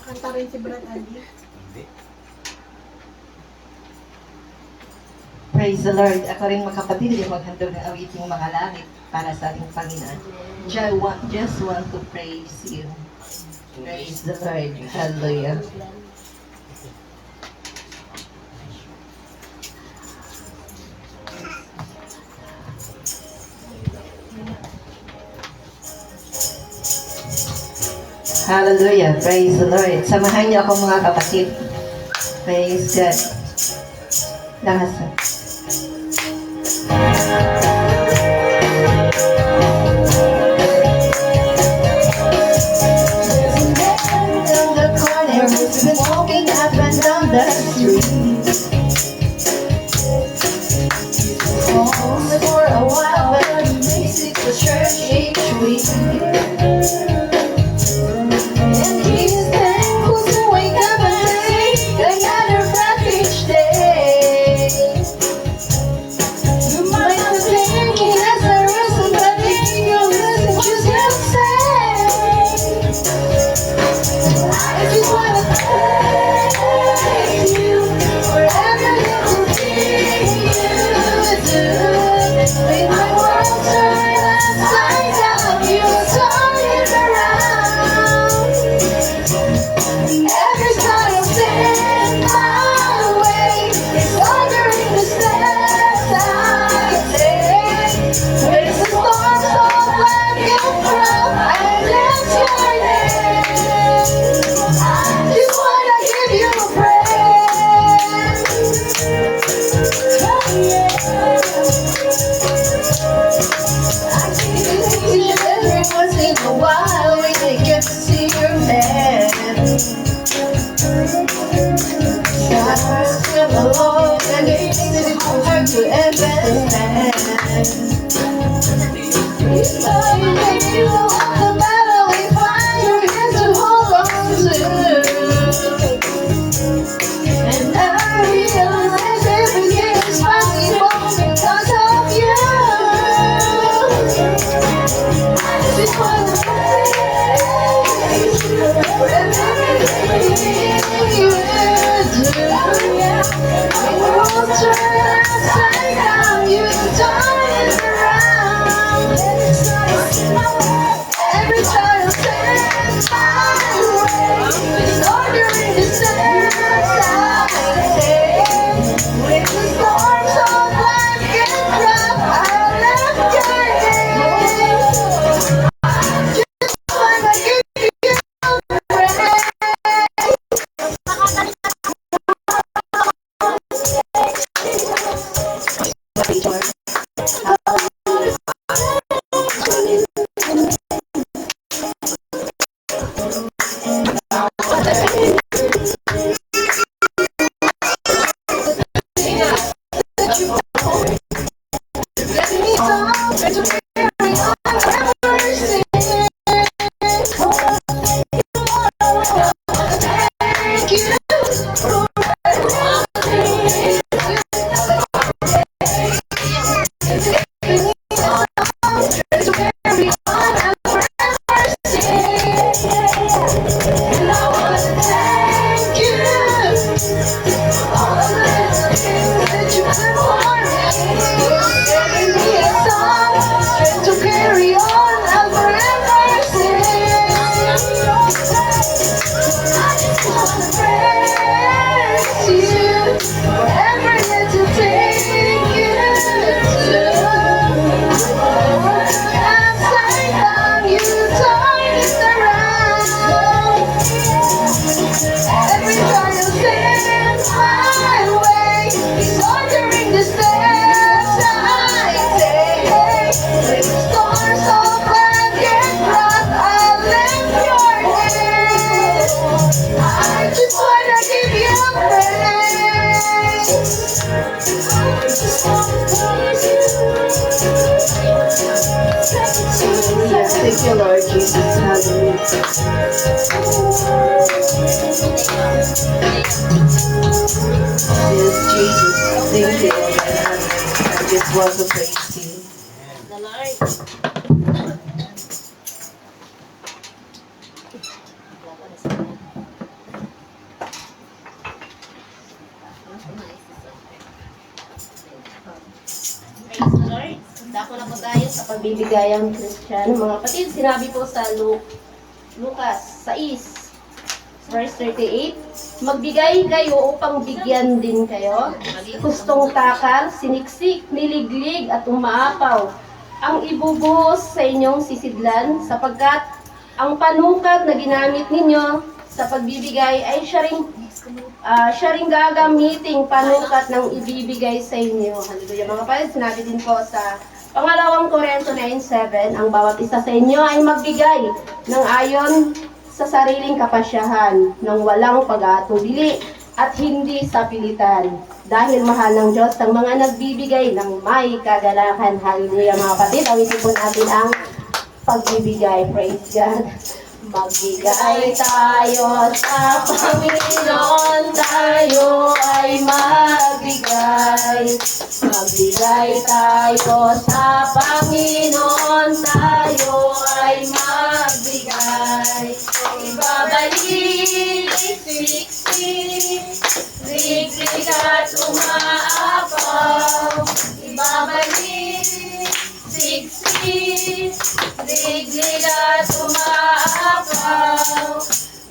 Kanta rin si Brad Andy. Praise the Lord. Ako rin mga kapatid, yung maghandog ng awiting mga langit para sa ating Panginoon. Just want to praise you. Praise the Lord. Hallelujah. Hallelujah. Praise the Lord. Samahan niyo ako mga kapatid. Praise God. Lahat sa been walking up and down the street. Only for a while, but he makes it to church each week. And he's thankful to wake up and take another breath each day. You might not think he has a reason, but if you listen, just he'll say, I just wanna thank you for everything you do. Made my world turn upside down. You turned it around. Every time you stand my way, it's wondering the steps I take. When the storms of life get rough, I lift your name. I just wanna give you praise. I keep it easy every once in a while when they get to see your man. Stars come along and it makes it hard to understand. You know the battle we fight, you're here to hold on to. And I realize everything is possible because of you. I just wanna praise you for everything you do. When the world turns upside down, you turn it around. Every child stands my way, it's ordering the steps I take. When the storms of life get rough, I'll lift your name. Just wanna give you praise. Thank you, Lord Jesus. Hallelujah. Yes, Jesus. Thank you, Lord. I just want to praise you. The Lord. Praise the Lord. Dako na po tayo sa pagbibigayang Kristiyano. Mga kapatid, sinabi po sa Lucas 6, verse 38, magbigay kayo upang bigyan din kayo. Gustong takal, siniksik, niliglig at umaapaw ang ibubuhos sa inyong sisidlan, sapagkat ang panukat na ginamit ninyo sa pagbibigay ay siya ring gagamiting panukat ng ibibigay sa inyo. Hallelujah. Mga kapatid, sinabi din po sa Pangalawang Korinto 9:7, ang bawat isa sa inyo ay magbigay ng ayon sa sariling kapasyahan, ng walang pag-aatubili at hindi sa pilitan. Dahil mahal ng Diyos ang mga nagbibigay ng may kagalakan. Hallelujah mga kapatid. Awitin po natin ang pagbibigay. Praise God. Magbigay tayo sa Panginoon, tayo ay magbigay. Magbigay tayo sa Panginoon, tayo ay magbigay. Ibabalik, liglig at umaapaw. Ibabalik, liglig at umaapaw.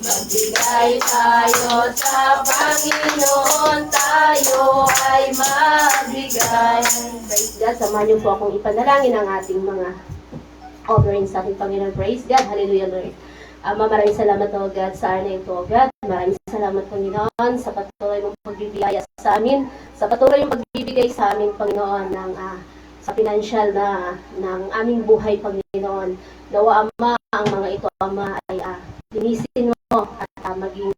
Magbigay tayo sa Panginoon, tayo ay magbigay. Praise God. Samahan niyo po akong ipanalangin ang ating mga offerings sa ating Panginoon. Praise God. Hallelujah, Lord. Maraming salamat, O God, sa araw na ito, O God. Maraming salamat, Panginoon, sa patuloy mong pagbibigay sa amin, sa patuloy mong pagbibigay sa amin, Panginoon, ng sa financial na ng aming buhay, Panginoon. Nawa, Ama, ang mga ito, Ama, ay linisin mo at maging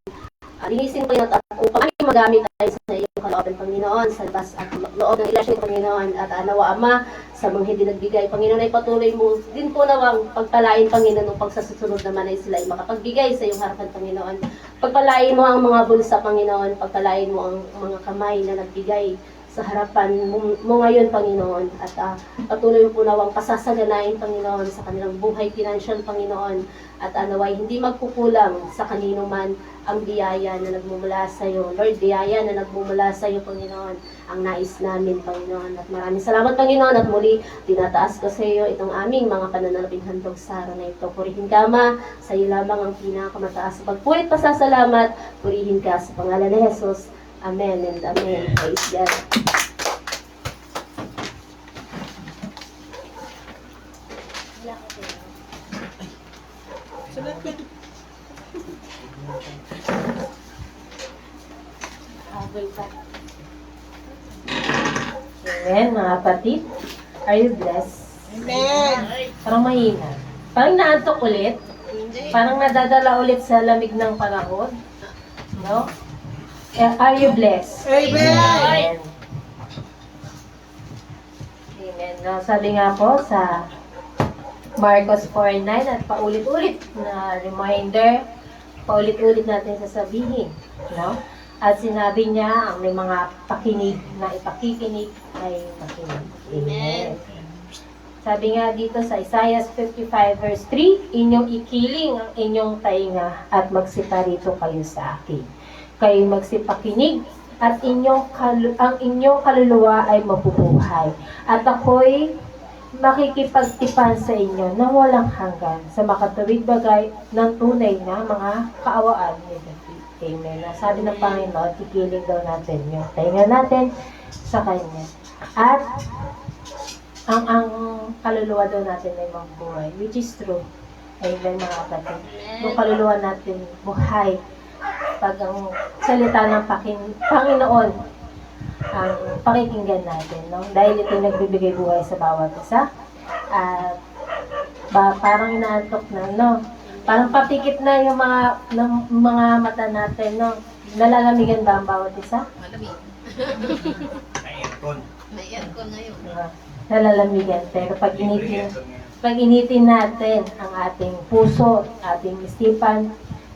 linisin mo yun at upang aming magamit tayo sa iyong kalooban, Panginoon, sa labas at loob ng ilasyon, Panginoon. At nawa, Ama, sa mga hindi nagbigay, Panginoon, ay patuloy mo din po nawang pagpalain, Panginoon, upang sa susunod naman ay sila ay makapagbigay sa iyong harapan, Panginoon. Pagpalain mo ang mga bulsa, Panginoon. Pagpalain mo ang mga kamay na nagbigay sa harapan mo ngayon, Panginoon. At patuloy po nawang pasasaganain, Panginoon, sa kanilang buhay financial, Panginoon. At naway hindi magkukulang sa kanino man ang biyaya na nagmumula sa iyo. Lord, biyaya na nagmumula sa iyo, Panginoon, ang nais namin, Panginoon. At maraming salamat, Panginoon. At muli, tinataas ko sa iyo itong aming mga pananalaping handog sa araw na ito. Purihin ka, Ma, sa iyo lamang ang pinakamataas. Pagpulit pasasalamat, purihin ka sa pangalan ni Jesus. Amen and amen. Praise God. Amen, mga kapatid. Are you blessed? Amen. Parang mahina. Parang naantok ulit. Parang nadadala ulit sa lamig ng panahon. No? Are you blessed? Amen. Amen. No, sabi nga po sa Marcos 4:9 at paulit-ulit na reminder, paulit-ulit natin sasabihin. No? At sinabi niya, ang may mga pakinig na ipakikinig ay makinig. Amen. Sabi nga dito sa Isaiah 55 verse 3, inyong ikiling ang inyong tainga at magsiparito kayo sa akin. Kayo magsipakinig at ang inyong kaluluwa ay mabubuhay. At ako'y makikipagtipan sa inyo ng walang hanggan sa makatuwid bagay ng tunay na mga kaawaan ni David. Amen. Sabi ng Panginoon, ikiling daw natin yung tainga natin sa Kanya. At ang kaluluwa daw natin ay mabuhay, which is true. Amen, mga kapatid. Yung kaluluwa natin buhay pag ang salita ng Panginoon ang pakikinggan natin, no? Dahil ito nagbibigay buhay sa bawat isa. At parang inaantok na, no? Parang papikit na yung mga mata natin, no? Nalalamigan ba ang bawat isa? Malamig. May aircon na yun. Nalalamigan. Pero pag initin natin ang ating puso, ating isipan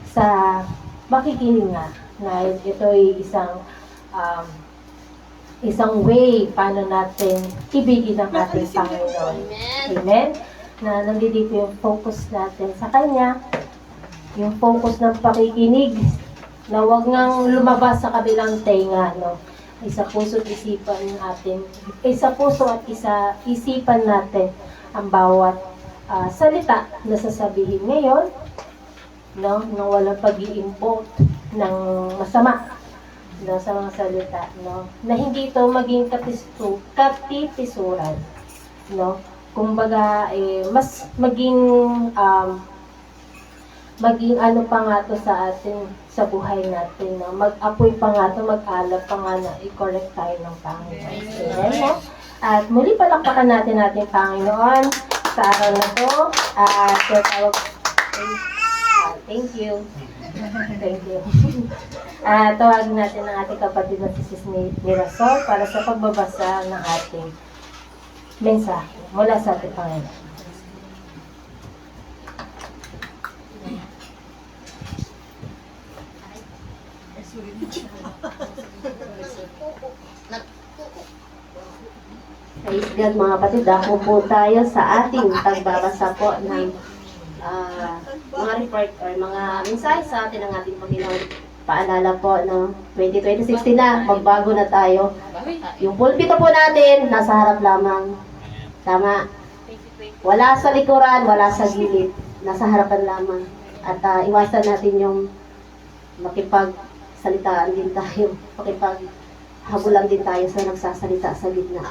sa makikinig nga na ito ay isang isang way paano natin ibigin ang ating Panginoon. Amen? Na nandito yung focus natin sa Kanya, yung focus ng pakikinig, na huwag ngang lumabas sa kabilang tenga, no? Isa puso at isipan natin, isa puso at isa isipan natin ang bawat salita na sasabihin ngayon, no? Na walang pag-i-import ng masama, no, sa mga salita, no? Na hindi ito maging katipisuran, no? Kumbaga, mas maging ano pa nga to sa atin, sa buhay natin, no? Mag-apoy pa nga to, mag-alab pa nga na i-correct tayo ng Panginoon. Amen, no? At muli palakpakan natin ating Panginoon sa araw na to. Thank you. Thank you. Tawagin natin ang ating kapatid na si Sis Mirasol para sa pagbabasa ng ating mensahe mula sa ating Panginoon. Praise God mga kapatid, ako po tayo sa ating pagbabasa po ng mga report or mga mensahe sa atin ng ating Panginoon. Paalala po, no, 2016 na, magbago na tayo. Yung pulpito po natin, nasa harap lamang. Tama. Wala sa likuran, wala sa gilid. Nasa harapan lamang. At iwasan natin yung makipagsalitaan din tayo. Makipaghabulan din tayo sa nagsasalita sa gitna.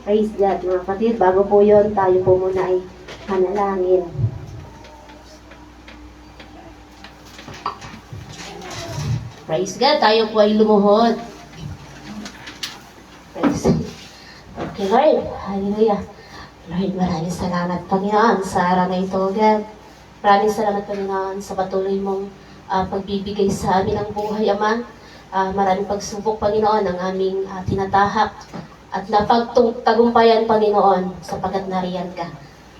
Praise God, mga kapatid. Bago po yun, tayo po muna ay manalangin. Praise God, tayo po ay lumuhod. Praise God. Okay, Lord. Hallelujah. Lord, maraming salamat, Panginoon, sa araw na ito, God. Maraming salamat, Panginoon, sa patuloy mong pagbibigay sa amin ng buhay, Ama. Maraming pagsubok, Panginoon, ang aming tinatahak at napagtagumpayan, Panginoon, sapagkat nariyan ka.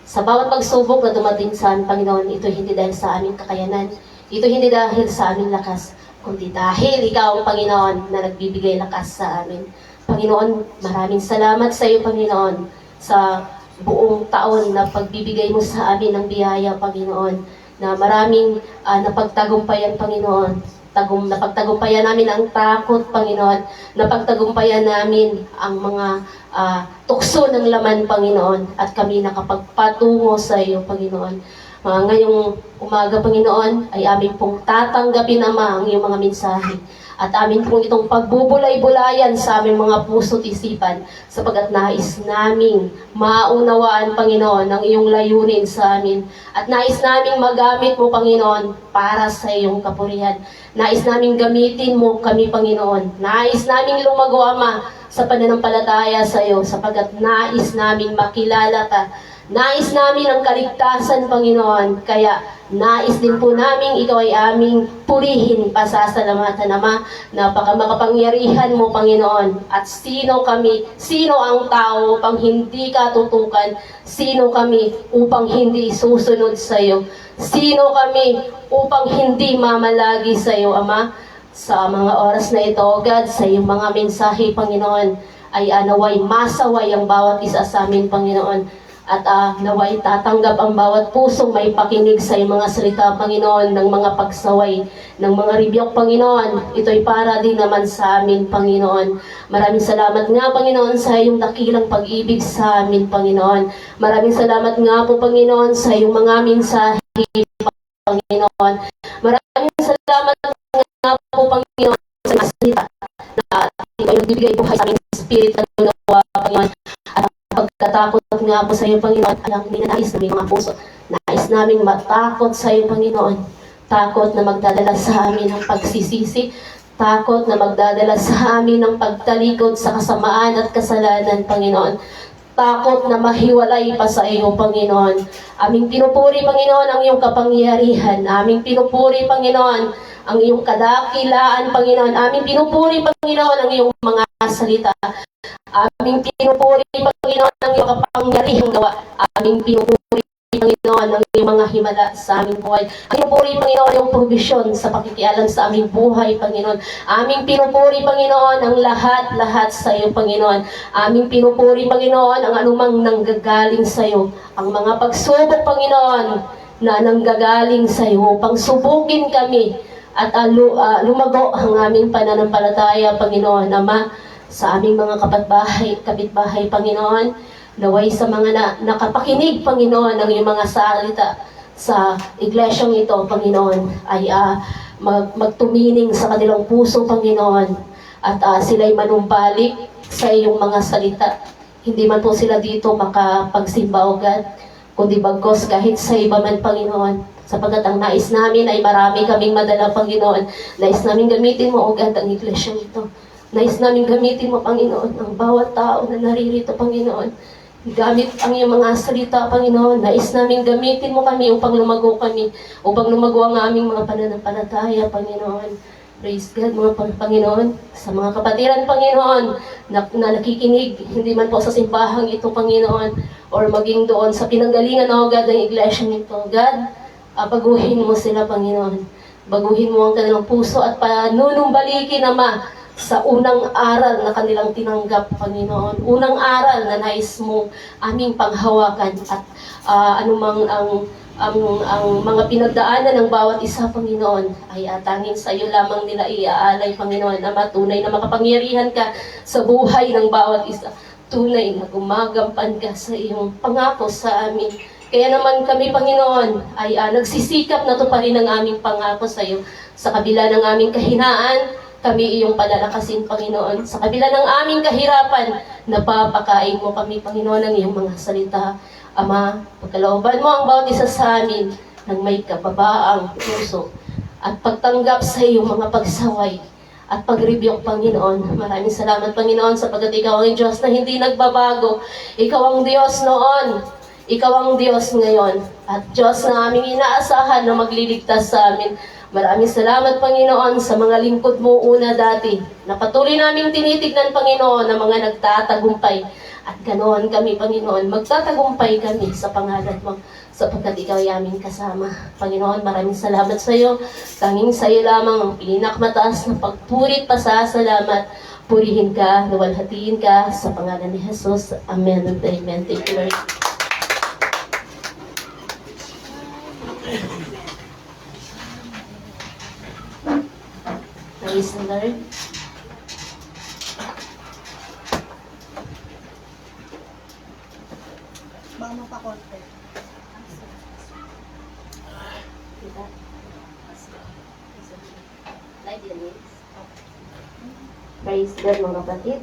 Sa bawat pagsubok na dumating sa amin, Panginoon, ito hindi dahil sa aming kakayanan, ito hindi dahil sa aming lakas, kundi dahil Ikaw ang Panginoon na nagbibigay lakas sa amin. Panginoon, maraming salamat sa iyo, Panginoon, sa buong taon na pagbibigay mo sa amin ng biyaya, Panginoon, na maraming napagtagumpayan, Panginoon. Napagtagumpayan namin ang takot, Panginoon. Napagtagumpayan namin ang mga tukso ng laman, Panginoon. At kami nakapagpatungo sa iyo, Panginoon. Ngayong umaga, Panginoon, ay amin pong tatanggapin, Ama, ang iyong mga mensahe. At amin pong itong pagbubulay-bulayan sa aming mga puso't isipan, sapagkat nais naming maunawaan, Panginoon, ang iyong layunin sa amin. At nais naming magamit mo, Panginoon, para sa iyong kapurihan. Nais naming gamitin mo kami, Panginoon. Nais naming lumago, Ama, sa pananampalataya sa iyo, sapagkat nais naming makilala ka. Nais namin ang kaligtasan, Panginoon. Kaya nais din po namin ikaw ay aming purihin, pasasalamatan, Ama. Napakamakapangyarihan mo, Panginoon. At sino kami, sino ang tao upang hindi ka tutukan? Sino kami upang hindi susunod sa iyo? Sino kami upang hindi mamalagi sa iyo, Ama? Sa mga oras na ito, God, sa iyong mga mensahe, Panginoon, ay naway masaway ang bawat isa sa amin, Panginoon. At naway tatanggap ang bawat pusong may pakinig sa iyong mga salita, Panginoon, ng mga pagsaway, ng mga rebuke, Panginoon. Ito'y para din naman sa amin, Panginoon. Maraming salamat nga, Panginoon, sa iyong dakilang pag-ibig sa amin, Panginoon. Maraming salamat nga po, Panginoon, sa iyong mga mensahe, Panginoon. Maraming salamat nga po, Panginoon, sa mga salita na ikaw nagbibigay buhay sa aming spirit ng nawa, Panginoon. At pagkatakot nga po sa iyo, Panginoon, alam hindi na nais namin mga puso. Nais namin matakot sa iyo, Panginoon. Takot na magdadala sa amin ng pagsisisi. Takot na magdadala sa amin ng pagtalikod sa kasamaan at kasalanan, Panginoon. Takot na mahiwalay pa sa iyo, Panginoon. Aming pinupuri, Panginoon, ang iyong kapangyarihan. Aming pinupuri, Panginoon, ang iyong kadakilaan, Panginoon. Aming pinupuri, Panginoon, ang iyong mga salita. Aming pinupuri, Panginoon, ang iyong kapangyarihang gawa. Aming pinupuri, Panginoon, ang iyong mga himala sa aming buhay. Ang pinupuri, Panginoon, yung provision sa pakikialam sa aming buhay, Panginoon. Aming pinupuri, Panginoon, ang lahat-lahat sa iyo, Panginoon. Aming pinupuri, Panginoon, ang anumang nanggagaling sa iyo. Ang mga pagsubok, Panginoon, na nanggagaling sa iyo upang subukin kami at lumago ang aming pananampalataya, Panginoon. Ama, sa aming mga kapitbahay, Panginoon, naway sa mga nakapakinig, Panginoon, ng iyong mga salita sa iglesyang ito, Panginoon, ay magtumining sa kanilang puso, Panginoon, at sila'y manumbalik sa iyong mga salita. Hindi man po sila dito makapagsimba, O God, kundi bagkos kahit sa iba man, Panginoon, sapagkat ang nais namin ay marami kaming madala, Panginoon. Nais namin gamitin mo, O God, ang iglesyang ito. Nais namin gamitin mo, Panginoon, ang bawat tao na naririto, Panginoon. Gamit ang iyong mga salita, Panginoon. Nais namin gamitin mo kami upang lumago ang aming mga pananampalataya, Panginoon. Praise God, mga Panginoon, sa mga kapatiran, Panginoon, na nakikinig, hindi man po sa simbahang ito, Panginoon, or maging doon sa pinanggalingan, O God, ng iglesia nito. God, baguhin mo sila, Panginoon. Baguhin mo ang kanilang puso at panunumbalikin, Ama, sa unang aral na kanilang tinanggap, Panginoon. Unang aral na nais mong aming panghawakan at anumang ang mga pinagdaanan ng bawat isa, Panginoon, ay tanging sa iyo lamang nila iaalay, Panginoon. Ama, tunay na makapangyarihan ka sa buhay ng bawat isa. Tunay na gumagampan ka sa iyong pangako sa amin. Kaya naman kami, Panginoon, ay nagsisikap na tuparin ang aming pangako sa iyo. Sa kabila ng aming kahinaan, kami iyong palalakasin, Panginoon. Sa kabila ng aming kahirapan, napapakain mo kami, Panginoon, ng iyong mga salita. Ama, pagkalooban mo ang bawat isa sa amin ng may kababaang puso at pagtanggap sa iyong mga pagsaway at pag-rebuke, Panginoon. Maraming salamat, Panginoon, sapagkat ikaw ang Diyos na hindi nagbabago. Ikaw ang Diyos noon. Ikaw ang Diyos ngayon. At Diyos na aming inaasahan na magliligtas sa amin. Maraming salamat, Panginoon, sa mga lingkod mo una dati, na patuloy namin tinitignan, Panginoon, na mga nagtatagumpay. At ganoon kami, Panginoon, magtatagumpay kami sa pangalan mo, sapagkat ikaw ay aming kasama. Panginoon, maraming salamat sa iyo. Tanging sa iyo lamang ang pinakmataas na pagpurit, pasasalamat. Purihin ka, luwalhatiin ka, sa pangalan ni Jesus. Amen and amen. Thank you, Lord. Praise the Lord. Mama pa konti. Praise God, mga kapatid.